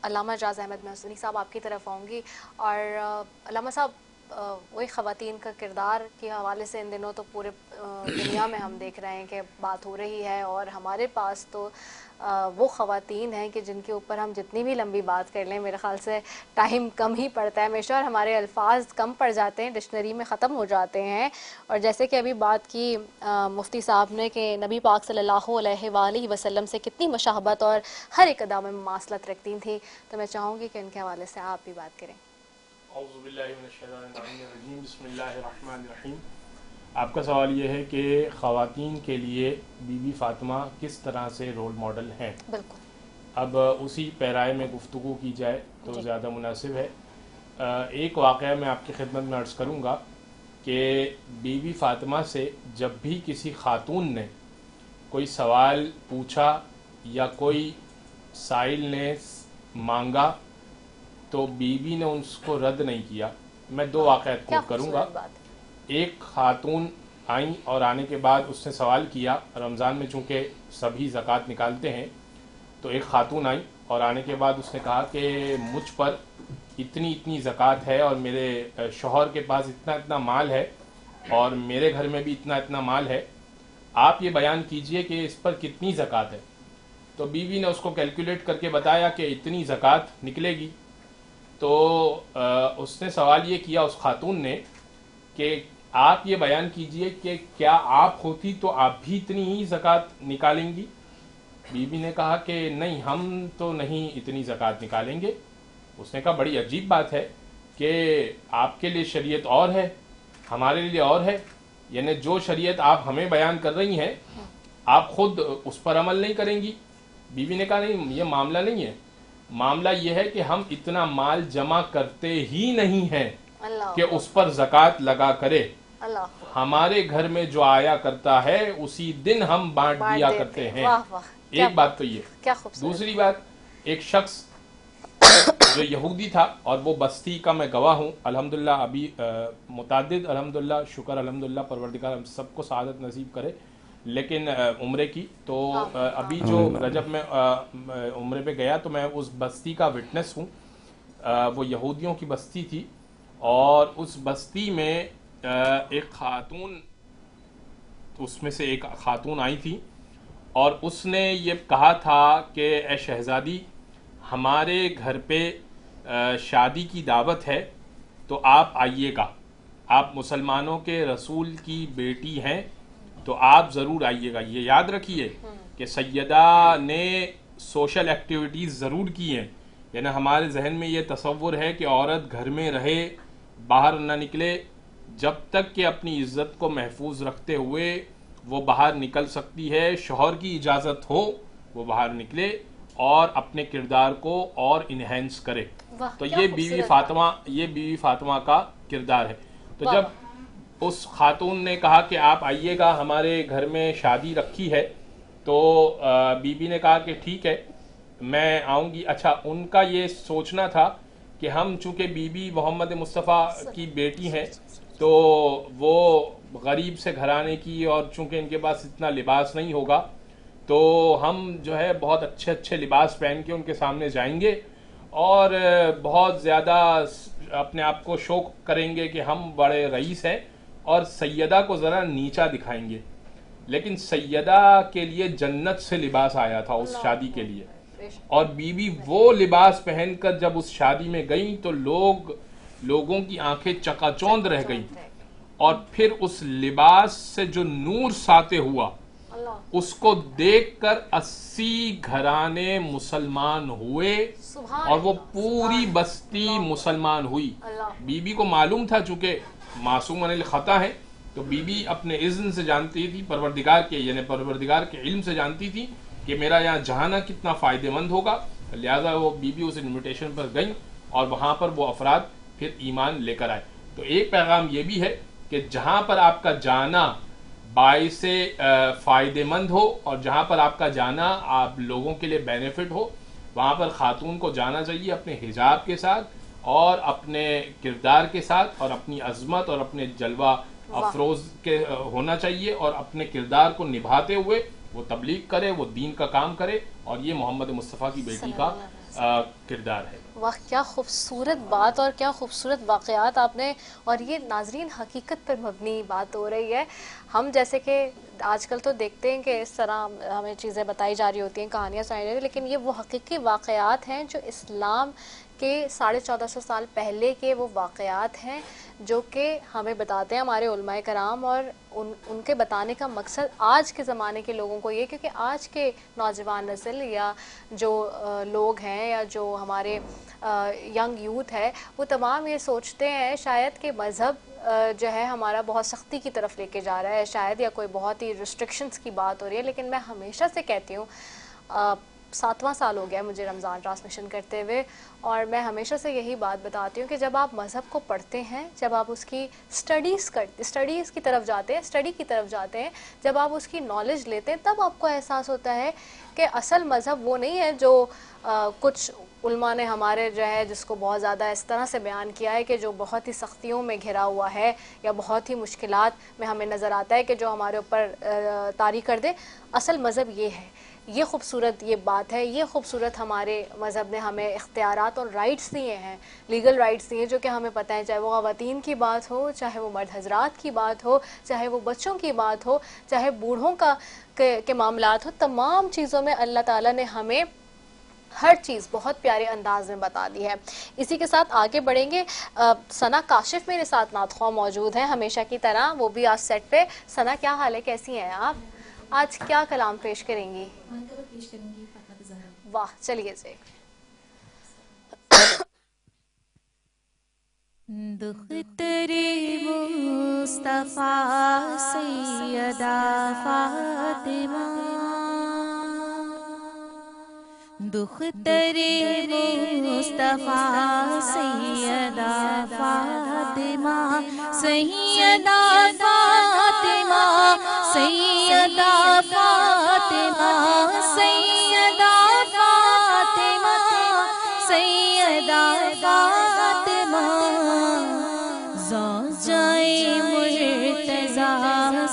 अल्लामा एजाज़ अहमद महसूनी साहब आपकी तरफ आऊँगी। और अल्लामा साहब वही ख़वातीन का किरदार के हवाले से इन दिनों तो पूरे दुनिया में हम देख रहे हैं कि बात हो रही है और हमारे पास तो वो ख़वातीन हैं कि जिनके ऊपर हम जितनी भी लंबी बात कर लें मेरे ख़्याल से टाइम कम ही पड़ता है हमेशा और हमारे अल्फाज कम पड़ जाते हैं, डिक्शनरी में ख़त्म हो जाते हैं। और जैसे कि अभी बात की मुफ्ती साहब ने कि नबी पाक सल्लल्लाहु अलैहि वसल्लम से कितनी मुशाहबत और हर एक अदा में मुमासलत रखती थी, तो मैं चाहूँगी कि इनके हवाले से आप भी बात करें। आपका सवाल ये है कि ख़वातीन के लिए बीबी फ़ातिमा किस तरह से रोल मॉडल हैं। बिल्कुल। अब उसी पैराए में गुफ्तगू की जाए तो ज़्यादा मुनासिब है। एक वाक़या मैं आपकी खिदमत में अर्ज़ करूँगा कि बीबी फ़ातिमा से जब भी किसी खातून ने कोई सवाल पूछा या कोई साइल ने मांगा तो बीबी ने उसको रद्द नहीं किया। मैं दो वाक़यात कोट करूँगा। एक खातून आई और आने के बाद उसने सवाल किया, रमज़ान में चूँकि सभी ज़कात निकालते हैं, तो एक खातून आई और आने के बाद उसने कहा कि मुझ पर इतनी ज़कात है और मेरे शौहर के पास इतना माल है और मेरे घर में भी इतना माल है, आप ये बयान कीजिए कि इस पर कितनी ज़कात है। तो बीवी ने उसको कैलकुलेट करके बताया कि इतनी ज़कात निकलेगी। तो उसने सवाल ये किया उस खातून ने कि आप ये बयान कीजिए कि क्या आप होती तो आप भी इतनी ही ज़कात निकालेंगी। बीबी ने कहा कि नहीं, हम तो नहीं इतनी ज़कात निकालेंगे। उसने कहा बड़ी अजीब बात है कि आपके लिए शरीयत और है, हमारे लिए और है, यानी जो शरीयत आप हमें बयान कर रही हैं आप खुद उस पर अमल नहीं करेंगी। बीवी ने कहा नहीं, ये मामला नहीं है, मामला ये है कि हम इतना माल जमा करते ही नहीं हैं कि उस पर ज़कात लगा करे। हमारे घर में जो आया करता है उसी दिन हम बांट दिया करते हैं। एक बात तो ये। दूसरी बात, एक शख्स जो यहूदी था और वो बस्ती का मैं गवाह हूँ अल्हम्दुलिल्लाह, अभी मुतादिद अल्हम्दुलिल्लाह, शुक्र अल्हम्दुलिल्लाह, परवरदिगार हम सबको सआदत नसीब करे। लेकिन उम्रे की तो अभी जो रजब में उम्रे पे गया तो मैं उस बस्ती का विटनेस हूँ। वो यहूदियों की बस्ती थी और उस बस्ती में एक खातून, उसमें से एक खातून आई थी और उसने ये कहा था कि ए शहजादी, हमारे घर पे शादी की दावत है तो आप आइएगा, आप मुसलमानों के रसूल की बेटी हैं तो आप ज़रूर आइएगा। ये याद रखिए कि सैयदा ने सोशल एक्टिविटीज़ ज़रूर की हैं, यानी हमारे जहन में ये तसव्वुर है कि औरत घर में रहे, बाहर ना निकले, जब तक कि अपनी इज़्ज़त को महफूज रखते हुए वो बाहर निकल सकती है, शौहर की इजाज़त हो वो बाहर निकले और अपने किरदार को और इन्हेंस करे। तो ये बीवी फातिमा का किरदार है। तो जब उस खातून ने कहा कि आप आइएगा, हमारे घर में शादी रखी है, तो बीबी ने कहा कि ठीक है मैं आऊँगी। अच्छा, उनका ये सोचना था कि हम चूँकि बीबी मोहम्मद मुस्तफ़ा की बेटी हैं तो वो गरीब से घराने की, और चूँकि इनके पास इतना लिबास नहीं होगा तो हम जो है बहुत अच्छे अच्छे लिबास पहन के उनके सामने जाएंगे और बहुत ज़्यादा अपने आप को शौक करेंगे कि हम बड़े रईस हैं और सैयदा को ज़रा नीचा दिखाएंगे। लेकिन सैयदा के लिए जन्नत से लिबास आया था उस शादी के लिए, और बीवी वो लिबास पहनकर जब उस शादी में गई तो लोगों की आंखें चकाचौंध रह गई, और फिर उस लिबास से जो नूर साते हुआ उसको देखकर 80 घराने मुसलमान हुए और वो पूरी बस्ती मुसलमान हुई। बीबी को मालूम था चूंकि मासूम अनिल खता है, तो बीबी अपने इज़्न से जानती थी, परवरदिगार के इल्म से जानती थी कि मेरा यहाँ जाना कितना फ़ायदेमंद होगा, लिहाजा वो बीबी उस इन्विटेशन पर गई और वहाँ पर वो अफराद फिर ईमान लेकर आए। तो एक पैगाम ये भी है कि जहाँ पर आपका जाना बाइसे फ़ायदेमंद हो और जहाँ पर आपका जाना आप लोगों के लिए बेनिफिट हो, वहाँ पर ख़ातून को जाना चाहिए अपने हिजाब के साथ और अपने किरदार के साथ और अपनी अज़मत और अपने जलवा अफरोज़ के होना चाहिए, और अपने किरदार को निभाते हुए वो तबलीग करे, वो दीन का काम करे, और ये मोहम्मद मुस्तफ़ा की बेटी का किरदार है। वाह, क्या खूबसूरत बात और क्या खूबसूरत वाक़यात आपने, और ये नाजरीन हकीकत पर मबनी बात हो रही है। हम जैसे कि आजकल तो देखते हैं कि इस तरह हमें चीज़ें बताई जा रही होती हैं, कहानियाँ सुनाई जा रही हैं, लेकिन ये वो हकीकी वाक़यात हैं जो इस्लाम के 1450 साल पहले के वो वाक़यात हैं जो कि हमें बताते हैं हमारे उलमाए कराम, और उनके बताने का मकसद आज के ज़माने के लोगों को ये, क्योंकि आज के नौजवान नस्ल या जो लोग हैं या जो हमारे यंग यूथ है वो तमाम ये सोचते हैं शायद कि मज़हब जो है हमारा बहुत सख्ती की तरफ लेके जा रहा है शायद, या कोई बहुत ही रिस्ट्रिक्शंस की बात हो रही है। लेकिन मैं हमेशा से कहती हूँ, 7वां साल हो गया मुझे रमज़ान ट्रांसमिशन करते हुए, और मैं हमेशा से यही बात बताती हूँ कि जब आप मज़हब को पढ़ते हैं, जब आप उसकी स्टडीज़ की तरफ जाते हैं, स्टडी की तरफ जाते हैं, जब आप उसकी नॉलेज लेते हैं, तब आपको एहसास होता है कि असल मज़हब वो नहीं है जो कुछ उल्मा ने हमारे जो है जिसको बहुत ज़्यादा इस तरह से बयान किया है कि जो बहुत ही सख्तियों में घिरा हुआ है या बहुत ही मुश्किलात में हमें नज़र आता है कि जो हमारे ऊपर तारी कर दे। असल मज़हब ये है, ये खूबसूरत ये बात है, ये खूबसूरत हमारे मज़हब ने हमें इख्तियारात और राइट्स दिए हैं, लीगल राइट्स दिए जो कि हमें पता है, चाहे वो ख़वातीन की बात हो, चाहे वो मर्द हजरात की बात हो, चाहे वो बच्चों की बात हो, चाहे बूढ़ों के मामलात हो, तमाम चीज़ों में अल्लाह ताला ने हमें हर चीज़ बहुत प्यारे अंदाज में बता दी है। इसी के साथ आगे बढ़ेंगे। सना काशिफ मेरे साथ नातख़्वा मौजूद हैं हमेशा की तरह, वो भी आज सेट पे। सना, क्या हाल है, कैसी हैं आप? आज क्या कलाम पेश करेंगी? वाह, चलिए जी। दुख्तरे मुस्तफा सैयदा फातिमा, दुख्तरे मुस्तफा सैयदा फातिमा, सैयदा फातिमा, सैयदा फातिमा, सैयदा फातिमा, सैयदा फातिमा, ज़ौजाए मुर्तज़ा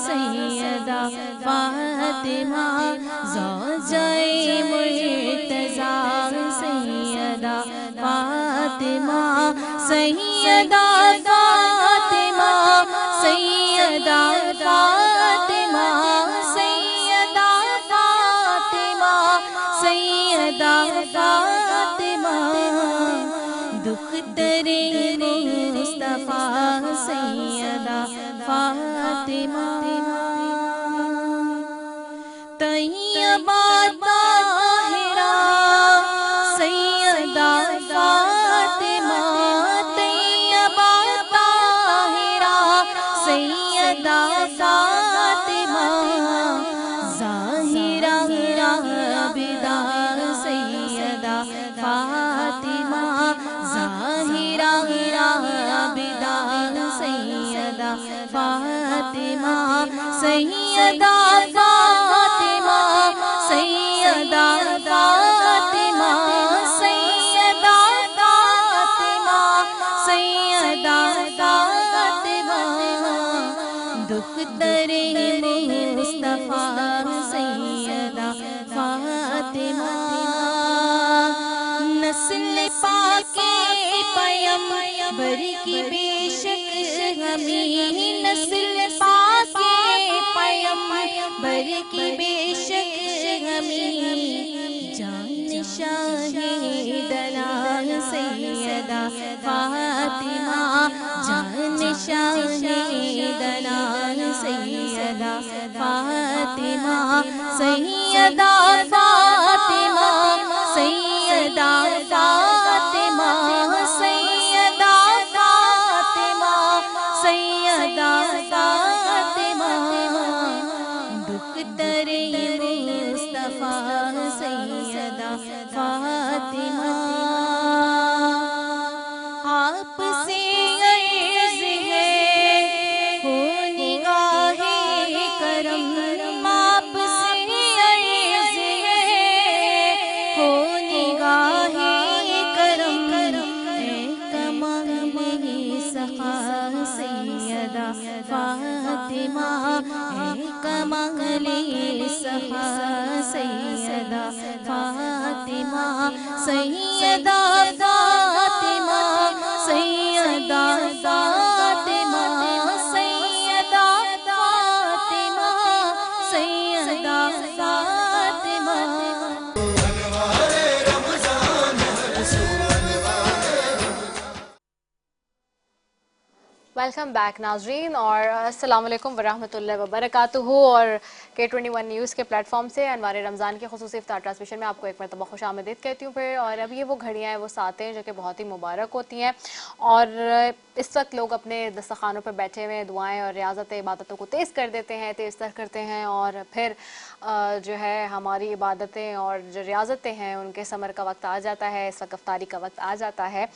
सैयदा फातिमा, ज़ौजाए मुर्तज़ा सैयदा फातिमा, सैयदा फातिमा, सैयदा फातिमा, सैयदा फातिमा, सैयदा फातिमा, दुख्तरे मुस्तफा सैयदा फातिमा, तैयबा ताहिरा सैयदा फातिमा, तैयबा ताहिरा सैयदा फातिमा, ज़ाहिरा आबिदा सैयदा फातिमा, ज़ाहिरा आबिदा सैयदा फातिमा, सैयदा फातिमा, सैयदा फातिमा, सैयदा फातिमा, सैयदा फातिमा, दुख्तरे मुस्तफा सैयदा फातिमा, नस्ल पाके पैगंबर की बेशक हमी, नस्ल पाके पैगंबर की बेशक हमी, जान शाहिदना सैयदा फातिमा, जान शाहिदना सैयदा फातिमा, सैयदा फातिमा, सैयदा फातिमा, सैयदा फातिमा, सैयदा फातिमा, दुख्तरे मुस्तफा सैयदा फातिमा, आपसे अर्ज़ है हो निगाहे करम, आपसे अर्ज़ है हो निगाहे करम, ए कमाल सखा सैयदा फातिमा, ए कमाल सखा सैयदा फातिमा, सैयदा फातिमा, सैयदा फातिमा, सैयदा फातिमा, सैयदा फातिमा। वेलकम बैक नाजरीन और अस्सलाम वालेकुम वरहमतुल्लाहि वबरकातुहू। और K21 न्यूज़ के प्लेटफॉर्म से अनवार रमज़ान के खुसूसी इफ्तार ट्रांसमिशन में आपको एक मरतबा खुशामदीद कहती हूँ फिर। और अब ये वो घड़ियाँ हैं, वो सातें जो कि बहुत ही मुबारक होती हैं और इस वक्त लोग अपने दस्तरखानों पर बैठे हुए दुआएं और रियाज़त इबादतों को तेज़ कर देते हैं, तेज़ तर करते हैं और फिर जो है हमारी इबादतें और जो रियाज़तें हैं उनके समर का वक्त आ जाता है, इस वक्त अफ्तारी का वक्त आ जाता है।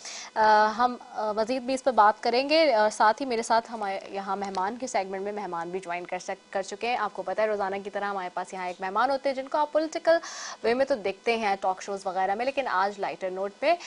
हम मज़ीद भी इस पर बात करेंगे। साथ ही मेरे साथ हमारे यहाँ मेहमान के सेगमेंट में मेहमान भी ज्वाइन कर चुके हैं। आपको पता है रोज़ाना की तरह हमारे पास यहाँ एक मेहमान होते हैं जिनको आप पॉलिटिकल वे में तो देखते हैं टॉक शोज़ वगैरह में, लेकिन आज लाइटर नोट पे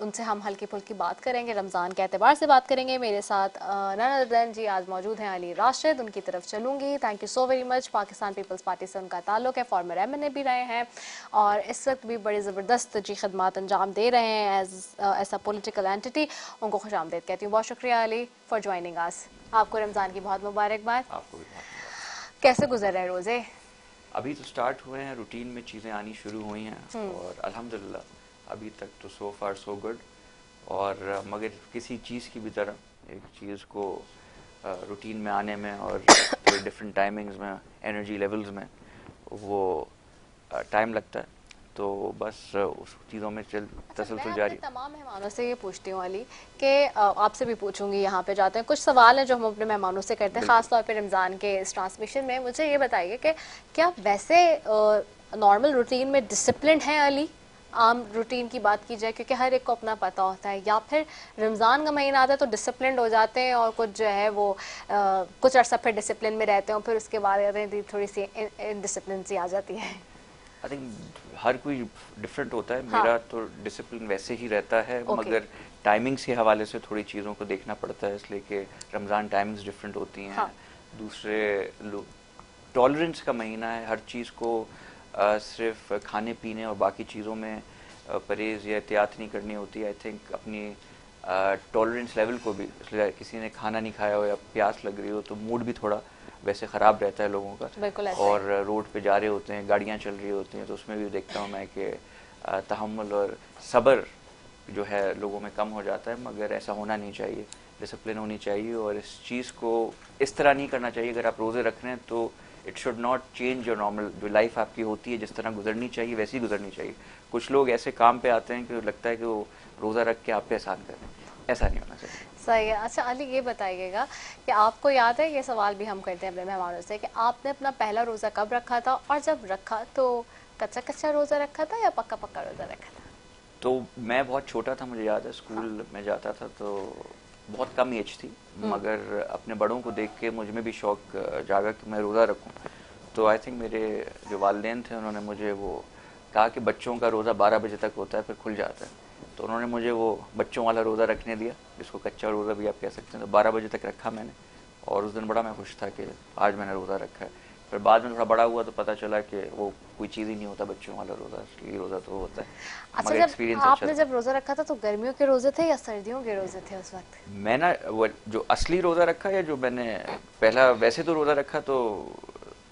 उनसे हम हल्की फुल्की बात करेंगे, रमज़ान के एतबार से बात करेंगे। मेरे साथ नन जी आज मौजूद हैं अली राशिद, उनकी तरफ चलूँगी। Thank you so very much. Pakistan Peoples Party से उनका ताल्लुक़ है, फॉर्मर MNA भी रहे हैं और इस वक्त भी बड़ी ज़बरदस्त जी खदमात अंजाम दे रहे हैं एज अ पॉलिटिकल एंटिटी। उनको खुशामदीद कहती हूँ। बहुत शुक्रिया अली फॉर ज्वाइनिंग अस। आपको रमज़ान की बहुत मुबारकबाद। आपको भी बहुत। कैसे गुजर रहे रोज़े? अभी तो स्टार्ट हुए हैं, रूटीन में चीज़ें आनी शुरू हुई हैं और अल्हम्दुलिल्लाह अभी तक तो सो फार सो गुड। और मगर किसी चीज़ की भी तरह एक चीज़ को रूटीन में आने में और डिफरेंट टाइमिंग्स में, एनर्जी लेवल्स में वो टाइम लगता है। तो बस उस चीज़ों में तसलसल जारी। तमाम मेहमानों से ये पूछती हूँ अली कि आपसे भी पूछूंगी, यहाँ पे जाते हैं कुछ सवाल हैं जो हम अपने मेहमानों से करते हैं ख़ास तौर पे रमज़ान के इस ट्रांसमिशन में। मुझे ये बताइए कि क्या वैसे नॉर्मल रूटीन में डिसिप्लिन है अली, आम रूटीन की बात की जाए, क्योंकि हर एक को अपना पता होता है, या फिर रमज़ान का महीना आता है तो डिसिप्लिन हो जाते हैं और कुछ जो है वो कुछ अर्सा फिर डिसिप्लिन में रहते हैं, फिर उसके बाद थोड़ी सी इनडिसिप्लिन सी आ जाती है? आई थिंक हर कोई डिफरेंट होता है। हाँ। मेरा तो डिसिप्लिन वैसे ही रहता है, मगर टाइमिंग्स के हवाले से थोड़ी चीज़ों को देखना पड़ता है, इसलिए कि रमज़ान टाइमिंग्स डिफरेंट होती हैं। हाँ। दूसरे टॉलरेंस का महीना है, हर चीज़ को सिर्फ खाने पीने और बाकी चीज़ों में परहेज़ या एहतियात नहीं करनी होती। आई थिंक अपनी टॉलरेंस लेवल को भी, इसलिए किसी ने खाना नहीं खाया हो या प्यास लग रही हो तो मूड भी थोड़ा वैसे ख़राब रहता है लोगों का, और रोड पे जा रहे होते हैं, गाड़ियाँ चल रही होती हैं, तो उसमें भी देखता हूँ मैं कि तहम्मुल और सब्र जो है लोगों में कम हो जाता है, मगर ऐसा होना नहीं चाहिए। डिसिप्लिन होनी चाहिए और इस चीज़ को इस तरह नहीं करना चाहिए। अगर आप रोज़े रख रहे हैं तो it should not change your normal, जो लाइफ आपकी होती है जिस तरह गुजरनी चाहिए वैसी गुजरनी चाहिए। कुछ लोग ऐसे काम पे आते हैं कि लगता है कि वो रोज़ा रख के आप पे एहसान कर रहे हैं, ऐसा नहीं होना चाहिए। सही है। अच्छा अली ये बताइएगा कि आपको याद है, ये सवाल भी हम करते हैं अपने मेहमानों से, कि आपने अपना पहला रोज़ा कब रखा था, और जब रखा तो कच्चा कच्चा रोज़ा रखा था या पक्का पक्का रोज़ा रखा था? तो मैं बहुत छोटा था, मुझे याद है स्कूल में जाता था तो बहुत कम एज थी, मगर अपने बड़ों को देख के मुझ में भी शौक जागा कि मैं रोज़ा रखूं। तो आई थिंक मेरे जो वालिदैन थे उन्होंने मुझे वो कहा कि बच्चों का रोज़ा 12 बजे तक होता है फिर खुल जाता है, तो उन्होंने मुझे वो बच्चों वाला रोज़ा रखने दिया, जिसको कच्चा रोज़ा भी आप कह सकते हैं। तो 12 बजे तक रखा मैंने, और उस दिन बड़ा मैं खुश था कि आज मैंने रोज़ा रखा है। फिर बाद में थोड़ा बड़ा हुआ तो पता चला कि वो कोई चीज़ ही नहीं होता बच्चों वाला रोज़ा, असली रोज़ा तो होता है। अच्छा जब आपने जब रोज़ा रखा था तो गर्मियों के रोज़े थे या सर्दियों के रोज़े थे उस वक्त? मैं ना वो जो असली रोज़ा रखा या जो मैंने पहला वैसे तो रोज़ा रखा तो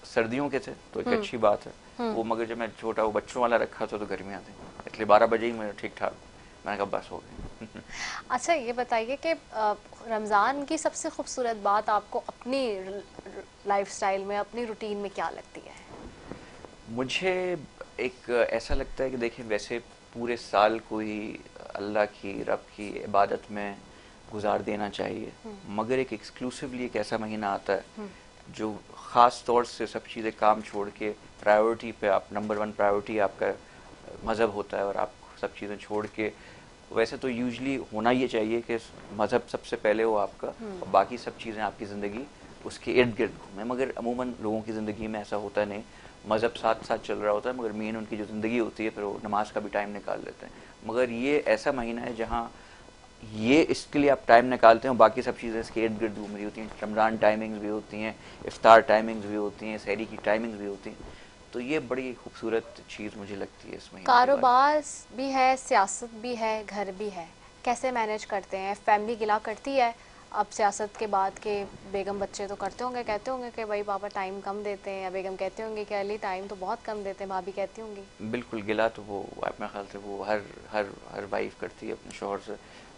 सर्दियों के थे, तो एक अच्छी बात है वो, मगर जब मैं छोटा वो बच्चों वाला रखा था तो गर्मियाँ थी, इसलिए 12 बजे ही मैं ठीक ठाक, मैंने कहा बस हो गई। अच्छा ये बताइए कि रमज़ान की सबसे खूबसूरत बात आपको अपनी लाइफस्टाइल में, अपनी रूटीन में क्या लगती है? मुझे एक ऐसा लगता है कि देखिए वैसे पूरे साल को ही अल्लाह की, रब की इबादत में गुजार देना चाहिए, मगर एक एक्सक्लूसिवली एक ऐसा महीना आता है जो ख़ास तौर से सब चीज़ें काम छोड़ के प्रायोरिटी पे, आप नंबर 1 प्रायोरिटी आपका मज़हब होता है और आप सब चीज़ें छोड़ के, वैसे तो यूजली होना ये चाहिए कि मज़हब सबसे पहले हो आपका और बाकी सब चीज़ें आपकी ज़िंदगी उसके इर्द गिर्द घूमें, मगर अमूमन लोगों की ज़िंदगी में ऐसा होता नहीं। मज़हब साथ साथ चल रहा होता है मगर मेन उनकी जो ज़िंदगी होती है फिर वो नमाज का भी टाइम निकाल लेते हैं। मगर ये ऐसा महीना है जहाँ ये इसके लिए आप टाइम निकालते हैं और बाकी सब चीज़ें इसके इर्द गिर्द घूम रही होती हैं। रमज़ान टाइमिंग्स भी होती हैं, इफ्तार टाइमिंग्स भी होती हैं, सहरी की टाइमिंग्स भी होती हैं, तो ये बड़ी खूबसूरत चीज़ मुझे लगती है इसमें। कारोबार भी है, सियासत भी है, घर भी है, कैसे मैनेज करते हैं? फैमिली गिला करती है अब सियासत के बाद के बेगम बच्चे तो करते होंगे, कहते होंगे कि भाई पापा टाइम कम देते हैं, या बेगम कहते होंगे कि अली टाइम तो बहुत कम देते हैं, भाभी कहती होंगी? बिल्कुल, गिला तो वो अपने ख्याल से वो हर वाइफ करती है अपने शोहर से,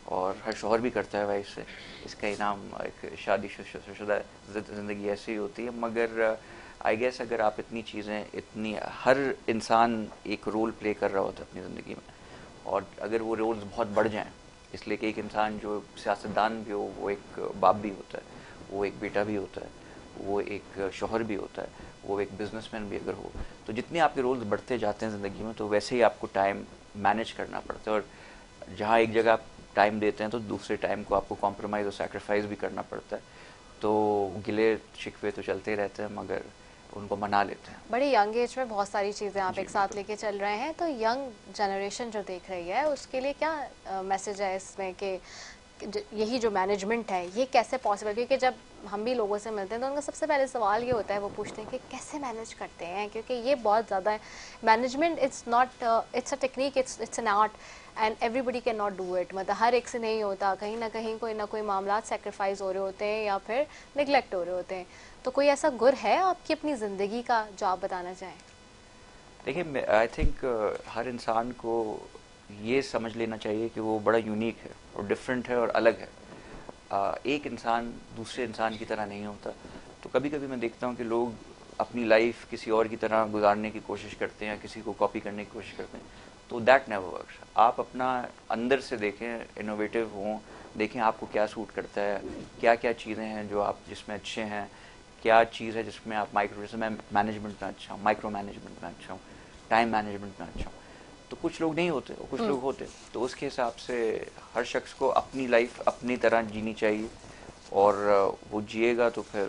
और हर शोहर भी करता है वाइफ से। इसका इनाम एक शादीशुदा ज़िंदगी ऐसी ही होती है। मगर आई गेस अगर आप इतनी चीज़ें, इतनी हर इंसान एक रोल प्ले कर रहा होता है अपनी ज़िंदगी में, और अगर वो रोल्स बहुत बढ़ जाएं, इसलिए कि एक इंसान जो सियासतदान भी हो वो एक बाप भी होता है, वो एक बेटा भी होता है, वो एक शोहर भी होता है, वो एक बिजनेसमैन भी अगर हो, तो जितने आपके रोल्स बढ़ते जाते हैं ज़िंदगी में तो वैसे ही आपको टाइम मैनेज करना पड़ता है, और जहाँ एक जगह आप टाइम देते हैं तो दूसरे टाइम को आपको कॉम्प्रोमाइज़ और सैक्रिफाइस भी करना पड़ता है। तो गिले शिकवे तो चलते रहते हैं मगर उनको मना लेते हैं। बड़ी यंग एज में बहुत सारी चीज़ें आप एक साथ लेके चल रहे हैं, तो यंग जनरेशन जो देख रही है उसके लिए क्या मैसेज है इसमें कि यही जो मैनेजमेंट है ये कैसे पॉसिबल? क्योंकि जब हम भी लोगों से मिलते हैं तो उनका सबसे पहले सवाल ये होता है, वो पूछते हैं कि कैसे मैनेज करते हैं, क्योंकि ये बहुत ज़्यादा है management. It's not, it's a technique, it's an art and everybody can not do it. मतलब हर एक से नहीं होता, कहीं ना कोई मामला सेक्रीफाइस हो रहे होते हैं या फिर निगलेक्ट हो रहे होते हैं। तो कोई ऐसा गुर है आपकी अपनी ज़िंदगी का जो आप बताना चाहें? देखिए, आई थिंक हर इंसान को ये समझ लेना चाहिए कि वो बड़ा यूनिक है और डिफरेंट है और अलग है। एक इंसान दूसरे इंसान की तरह नहीं होता। तो कभी कभी मैं देखता हूँ कि लोग अपनी लाइफ किसी और की तरह गुजारने की कोशिश करते हैं, किसी को कॉपी करने की कोशिश करते हैं, तो दैट नेवर वर्क्स। आप अपना अंदर से देखें, इनोवेटिव हों, देखें आपको क्या सूट करता है, क्या क्या चीज़ें हैं जो आप जिसमें अच्छे हैं, क्या चीज़ है जिसमें आप जैसे मैं मैनेजमेंट में अच्छा हूँ, माइक्रो मैनेजमेंट में अच्छा हूँ, टाइम मैनेजमेंट में अच्छा हूँ, तो कुछ लोग नहीं होते और कुछ लोग होते। तो उसके हिसाब से हर शख्स को अपनी लाइफ अपनी तरह जीनी चाहिए, और वो जिएगा तो फिर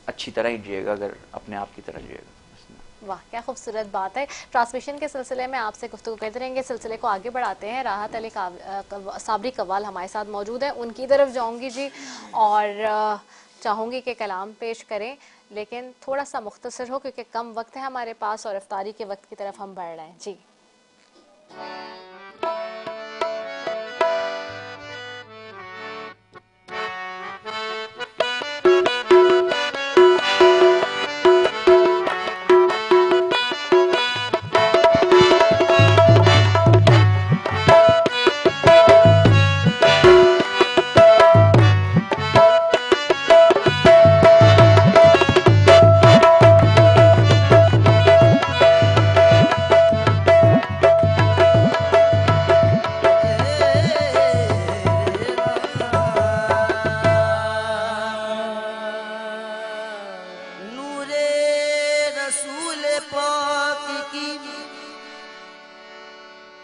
अच्छी तरह ही जिएगा अगर अपने आप की तरह जिएगा। वाह, क्या खूबसूरत बात है। ट्रांसमिशन के सिलसिले में आपसे गुफ्तगू करते रहेंगे, सिलसिले को आगे बढ़ाते हैं। राहत अली साबरी कव्वाल हमारे साथ मौजूद है, उनकी तरफ जाऊंगी जी और चाहूँगी कि कलाम पेश करें, लेकिन थोड़ा सा मुख्तसर हो क्योंकि कम वक्त है हमारे पास और इफ्तारी के वक्त की तरफ हम बढ़ रहे हैं जी।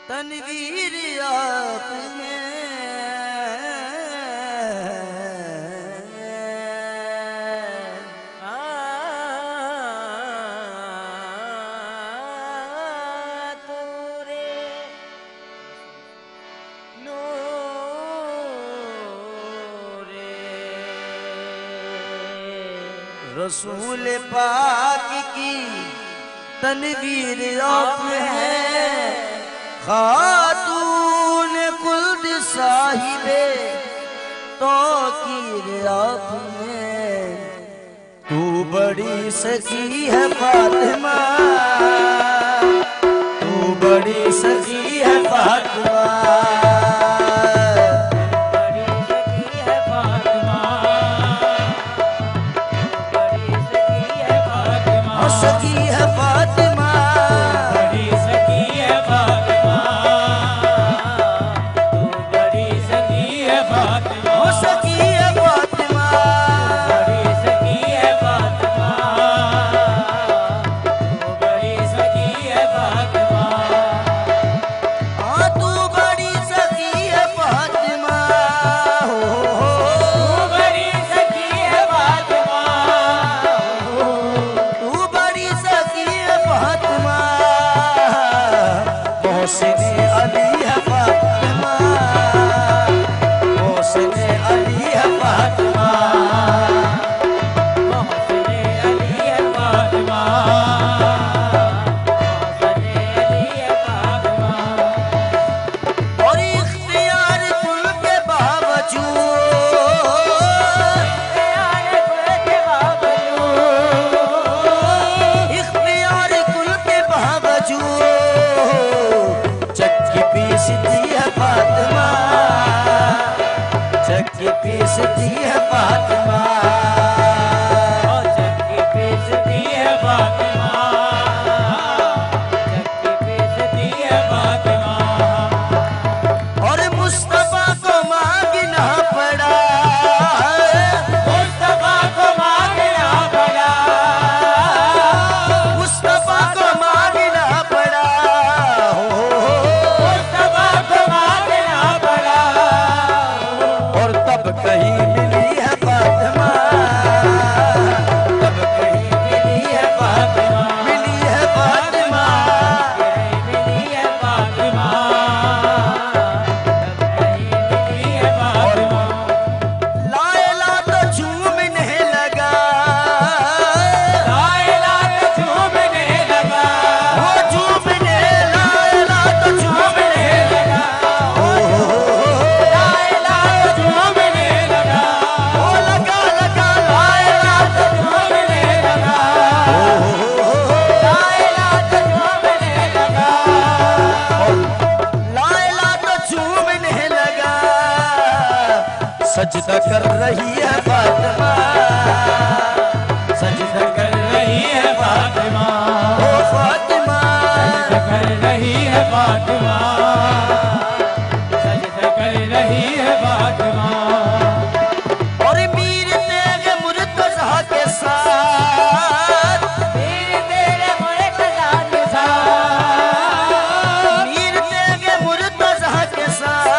तनवीर आप में रसूल पाक की तनवीर आप है, खातून खुल्द साहिबे तौकीर आप में। तू बड़ी सखी है फातिमा, तू बड़ी सखी है फातिमा, सखी है फातिमा, बड़ी सखी है फातिमा, तू बड़ी सखी है फातिमा, ओ सखी है फातिमा, बड़ी सखी है फातिमा, तू बड़ी सखी है फातिमा, हाँ तू बड़ी सखी है फातिमा, तू बड़ी सखी है फातिमा, मोहसिने अली है फातिमा, मोहसिने अली है फातिमा, मोहसिने अली है फातिमा, मोहसिने अली है फातिमा। और इख्तियार कुल के बावजूद, इख्तियार कुल के बावजूद पीसती है फातिमा, चक्की पीसती है फातिमा, चक्की पीसती है फातिमा, चक्की पीसती है फातिमा। और मुस्तफा को मांगना पड़ा, मुस्तफा को मांगना पड़ा, मुस्तफा को मांगना पड़ा, कहीं मिली है फातिमा, तब कहीं मिली है फातिमा, मिली है फातिमा, मिली है फातिमा, तब कहीं मिली है फातिमा। लायला तो झूमने लगा, लायला तो झूमने लगा, वो झूमने, लायला तो झूमने लगा, सजदा कर रही है फातिमा, सजदा कर रही है फातिमा, ओ फातिमा सजदा कर रही है फातिमा, सजदा कर रही है फातिमा। और मीर तेरे मुर्तज़ा के साथ, मीर तेरे मुर्तज़ा के साथ, मीर तेरे मुर्तज़ा के साथ,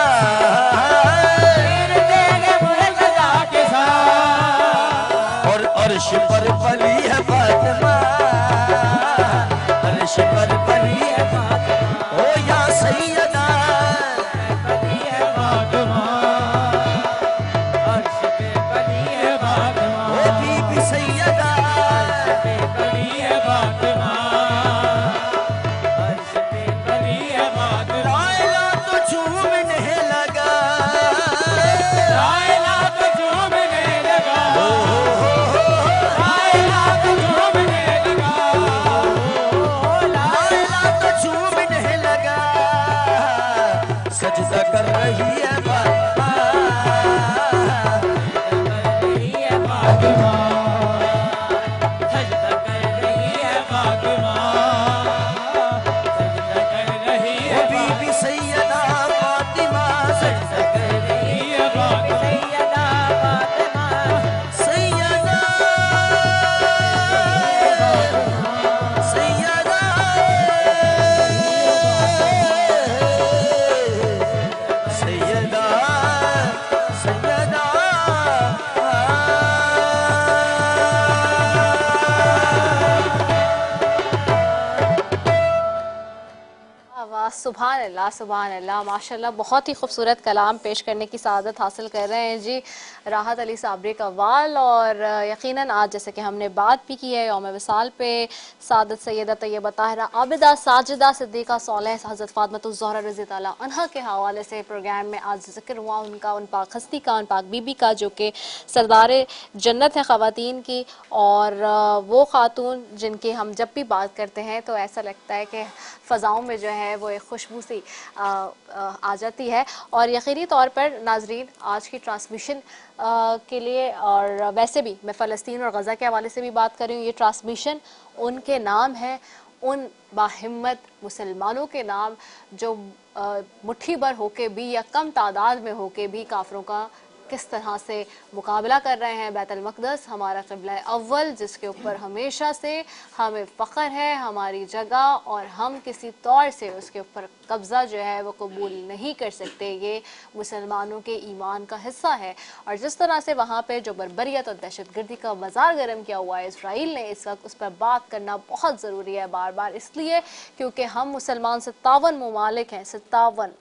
मीर तेरे मुर्तज़ा के साथ। और अर्श पर पली है फातिमा, अर्श पर पली है फातिमा, ओ या सैयदा पली है फातिमा, अर्श पे पली है फातिमा, ओ बीबी सैयदा पे पली है फातिमा, अर्श पे पली है फातिमा। लायला तो झूमने लगा, लायला तो झूमने लगा, लायला तो झूमने लगा, लायला तो झूमने लगा। सजदा कर रही है फातिमा, सजदा कर रही है फातिमा, सजदा कर रही है फातिमा, सजदा कर रही है बीबी सैयदा फातिमा, सजदा कर रही है फातिमा, सैयदा फातिमा, सैयदा सैयदा सैयदा सैयदा। वाह, सुभान अल्लाह, सुभान अल्लाह, माशाल्लाह, बहुत ही खूबसूरत कलाम पेश करने की सआदत हासिल कर रहे हैं जी राहत अली साबरी कव्वाल। और यकीनन आज जैसे कि हमने बात भी की है यौम विसाल पे सादत सैयदा तैयबा ताहिरा आबिदा साजिदा सिद्दीक़ा सौलेह हज़रत फ़ातिमा ज़हरा रज़ी ताला अन्हा के हवाले से प्रोग्राम में आज जिक्र हुआ उनका, उन पाक हस्ती का, उन पाक बीबी का, जो कि सरदार जन्नत है ख़वातीन की। और वो ख़ातून जिनकी हम जब भी बात करते हैं तो ऐसा लगता है कि फ़ज़ाओं में जो है वो एक खुशबू सी आ जाती है। और यकीनी तौर पर नाजरीन आज की ट्रांसमिशन के लिए, और वैसे भी मैं फ़लस्तीन और गज़ा के हवाले से भी बात कर रही हूँ, ये ट्रांसमिशन उनके नाम है, उन बाहिम्मत मुसलमानों के नाम जो मुट्ठी भर होके भी या कम तादाद में होके भी काफिरों का किस तरह से मुकाबला कर रहे हैं। बैतुल मक़दस हमारा क़िबला अव्वल, जिसके ऊपर हमेशा से हमें फ़ख्र है, हमारी जगह, और हम किसी तौर से उसके ऊपर कब्ज़ा जो है वो कबूल नहीं कर सकते। ये मुसलमानों के ईमान का हिस्सा है। और जिस तरह से वहाँ पे जो बर्बरियत और दहशतगर्दी का मज़ार गर्म किया हुआ है इसराइल ने, इस वक्त उस पर बात करना बहुत ज़रूरी है बार बार, इसलिए क्योंकि हम मुसलमान 57 ममालिक हैं, 57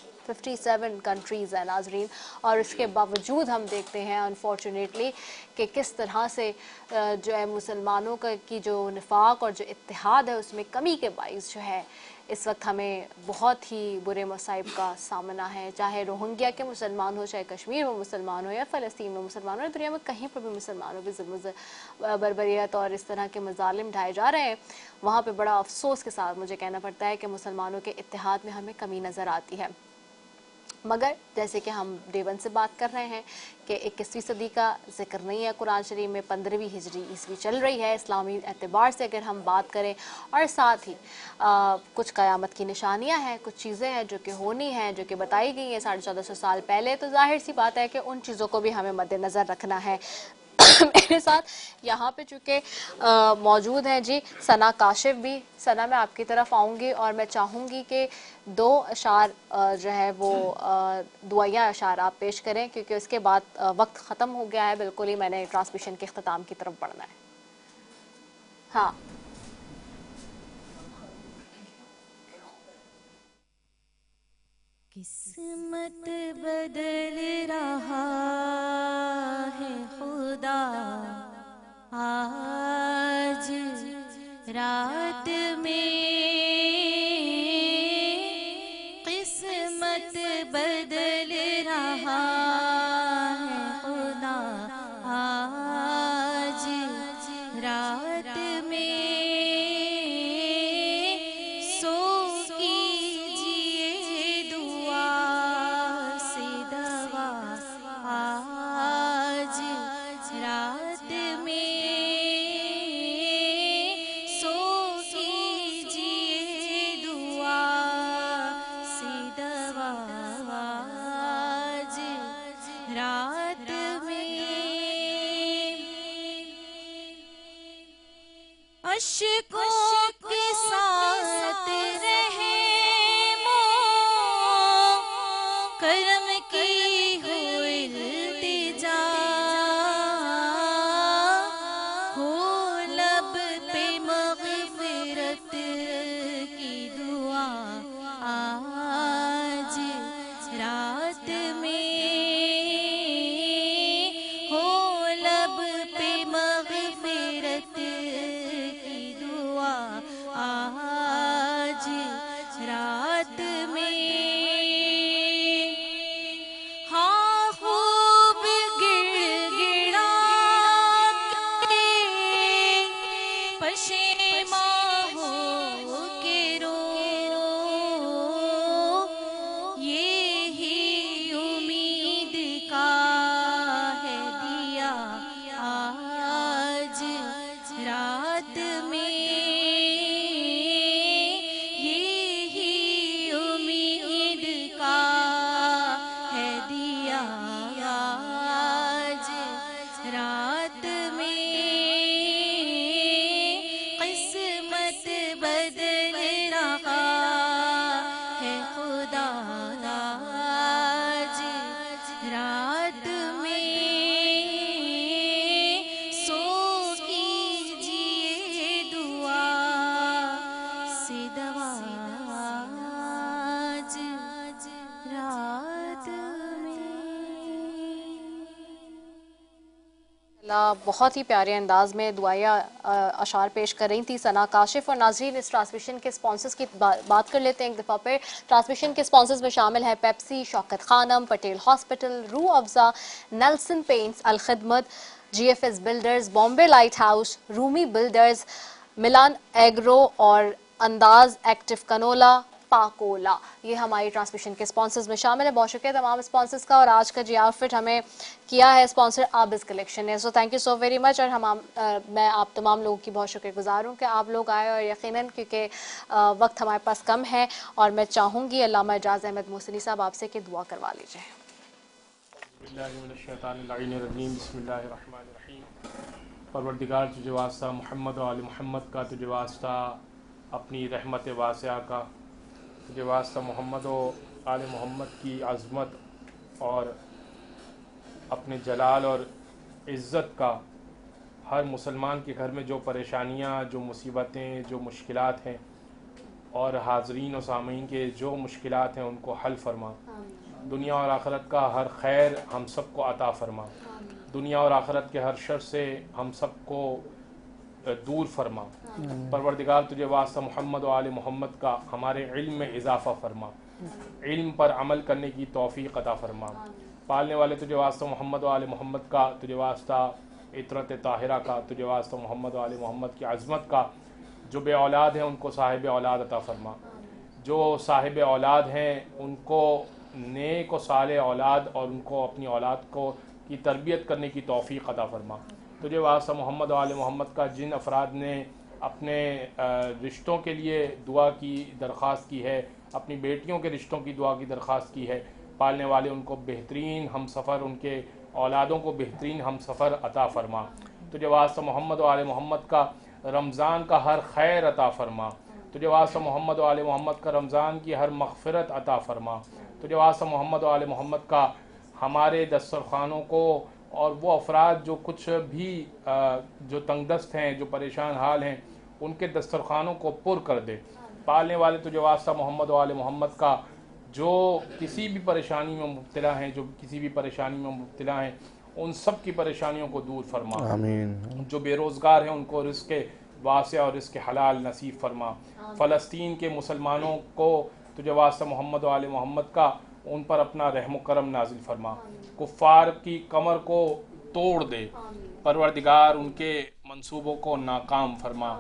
कंट्रीज़ हैं नाजरीन, और इसके बावजूद हम देखते हैं अनफॉर्चुनेटली कि किस तरह से जो है मुसलमानों का की जो निफाक और जो इत्तेहाद है उसमें कमी के बाइस जो है इस वक्त हमें बहुत ही बुरे मसाइब का सामना है। चाहे रोहिंग्या के मुसलमान हो, चाहे कश्मीर में मुसलमान हो, या फ़लस्तीन में मुसलमान हो, दुनिया में कहीं पर भी मुसलमानों पर बर्बरियत और इस तरह के मज़ालिम ढाए जा रहे हैं, वहाँ पर बड़ा अफसोस के साथ मुझे कहना पड़ता है कि मुसलमानों के इत्तेहाद में हमें कमी नज़र आती है। मगर जैसे कि हम देवन से बात कर रहे हैं कि 21वीं सदी का जिक्र नहीं है कुरान शरीफ में, 15वीं हिजरी ईस्वी चल रही है इस्लामी एतबार से अगर हम बात करें, और साथ ही कुछ क़यामत की निशानियां हैं, कुछ चीज़ें हैं जो कि होनी हैं, जो कि बताई गई हैं 1450 साल पहले। तो जाहिर सी बात है कि उन चीज़ों को भी हमें मद्देनज़र रखना है। मेरे साथ यहाँ पे चूँकि मौजूद हैं जी सना काशिफ भी। सना, मैं आपकी तरफ आऊँगी और मैं चाहूँगी कि 2 अशार जो है वो दुआया अशार आप पेश करें, क्योंकि उसके बाद वक्त ख़त्म हो गया है बिल्कुल ही, मैंने ट्रांसमिशन के अख्ताम की तरफ बढ़ना है। हाँ, किस्मत बदल रहा है खुदा आज रात में, किस्मत बदल रहा है खुदा आज रात में, सो कीजिए दुआ से दवा रात में अश्कों के साथ रहे करम की हो इल्तिजा हो लब पे मग़फ़िरत की दुआ आज रात में हो लब पे मग़फ़िरत की दुआ आज रात में बहुत ही प्यारे अंदाज में दुआया अशार पेश कर रही थी सना काशिफ। और नाज़रीन, इस ट्रांसमिशन के स्पॉन्सर्स की बात कर लेते हैं एक दफ़ा फिर। ट्रांसमिशन के स्पॉन्सर्स में शामिल है Pepsi, Shaukat Khanum, Patel hospital, Rooh Afza, Nelson paints, Al Khidmat, GFS builders, Bombay light house, Rumi builders, Milan agro और अंदाज एक्टिव कनोला पाकोला। ये हमारी ट्रांसमिशन के स्पॉन्सर्स में शामिल है। बहुत शुक्रिया तमाम स्पॉन्सर्स का। और आज का जी आउटफिट हमें किया है स्पॉन्सर आबिस कलेक्शन ने। So thank you so very much. और मैं आप तमाम लोगों की बहुत शुक्रगुजार हूँ कि आप लोग आए। और यकीनन क्योंकि वक्त हमारे पास कम है और मैं चाहूँगी अल्लामा एजाज़ अहमद मोहसिनी साहब आपसे कि दुआ करवा लीजिए। परवरदिगार तुझे वास्ता मोहम्मद व आले मोहम्मद का, तुझे वास्ता अपनी रहमत वासिया का, तुझे वास्ता मोहम्मद व आले मोहम्मद की अज़मत और अपने जलाल और इज़्ज़त का। हर मुसलमान के घर में जो परेशानियाँ, जो मुसीबतें, जो मुश्किलात हैं और हाज़रीन और सामीन के जो मुश्किलात हैं उनको हल फरमा। दुनिया और आखिरत का हर खैर हम सबको अता फरमा। दुनिया और आखिरत के हर शर से हम सबको दूर फरमा। परवरदिगार तुझे वास्ता मोहम्मद व आले मोहम्मद का हमारे इल्म में इजाफ़ा फरमा, इल्म पर अमल करने की तौफ़ीक़ अता फरमा। पालने वाले तुझे वास्ता मोहम्मद व आले मोहम्मद का, तुझे वास्ता इतरत ताहिरा का, तुझे वास्ता मोहम्मद व आले मोहम्मद की अज़मत का। जो बे औलाद हैं उनको साहिब औलाद अता फरमा। जो साहिब औलाद हैं उनको नेक व साले औलाद और उनको अपनी औलाद को की तरबियत करने की तौफ़ीक़ अता फरमा। तुझे वास्ता मोहम्मद व आले मोहम्मद का जिन अफराद ने अपने रिश्तों के लिए दुआ की दरख्वास्त की है, अपनी बेटियों के रिश्तों की दुआ की दरख्वास्त की है, पालने वाले उनको बेहतरीन हम सफ़र, उनके औलादों को बेहतरीन हम सफ़र अता फ़रमा। तुझे वास्ता मोहम्मद व आले मोहम्मद का रमज़ान का हर खैर अता फ़रमा। तुझे वास्ता मोहम्मद व आले मोहम्मद का रमज़ान की हर मग़फ़िरत अता फ़रमा। तुझे वास्ता मोहम्मद व आले मोहम्मद का हमारे दस्तरखानों को और वो अफराद जो कुछ भी जो तंगदस्त हैं, जो परेशान हाल हैं, उनके दस्तरखानों को पुर कर दे। पालने वाले तुझे वास्ता मोहम्मद व आले मोहम्मद का जो किसी भी परेशानी में मुब्तला हैं, जो किसी भी परेशानी में मुब्तला हैं, उन सब की परेशानियों को दूर फरमा। आमीन। जो बेरोज़गार हैं उनको रिज़्क़ वासिया और रिज़्क़ हलाल नसीब फरमा। फ़लस्तीन के मुसलमानों को तुझे वास्ता मोहम्मद व आले मोहम्मद का उन पर अपना रहम करम नाजिल फरमा। कुफ़ार की कमर को तोड़ दे। परवरदिगार उनके मंसूबों को नाकाम फरमा।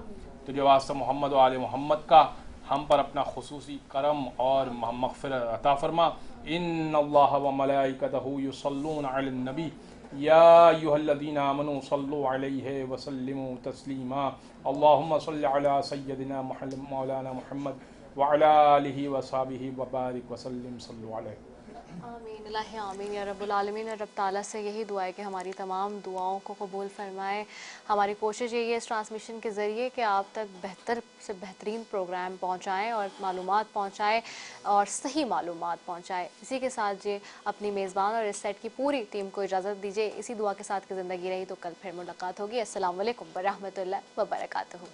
तुझे वास्ता मोहम्मद व आले मोहम्मद का हम पर अपना खुसूसी करम और मग़फ़िरत अता फरमा। इन्नल्लाह व मलाइकतहू युसल्लूना अलन नबी या अय्युहल्लज़ीना आमनू सल्लु अलैहि व सल्लिमू तस्लीमा। अल्लाहुम्मा सल्लि अला सय्यदिना मौलाना मुहम्मद व अला आलिहि व सहाबिहि व बारिक व सल्लिम सल्लु अलैहि। आमीन अल्लाह आमीन या रब्बुल आलमीन। रब ताला से यही दुआ है कि हमारी तमाम दुआओं को कबूल फरमाए। हमारी कोशिश यही है इस ट्रांसमिशन के ज़रिए कि आप तक बेहतर से बेहतरीन प्रोग्राम पहुँचाएँ और मालूमात पहुँचाएँ और सही मालूमात पहुँचाएँ। इसी के साथ ये अपनी मेज़बान और इस सेट की पूरी टीम को इजाज़त दीजिए। इसी दुआ के साथ कि ज़िंदगी रही तो कल फिर मुलाकात होगी। अस्सलामु अलैकुम व रहमतुल्लाहि व बरकातहू।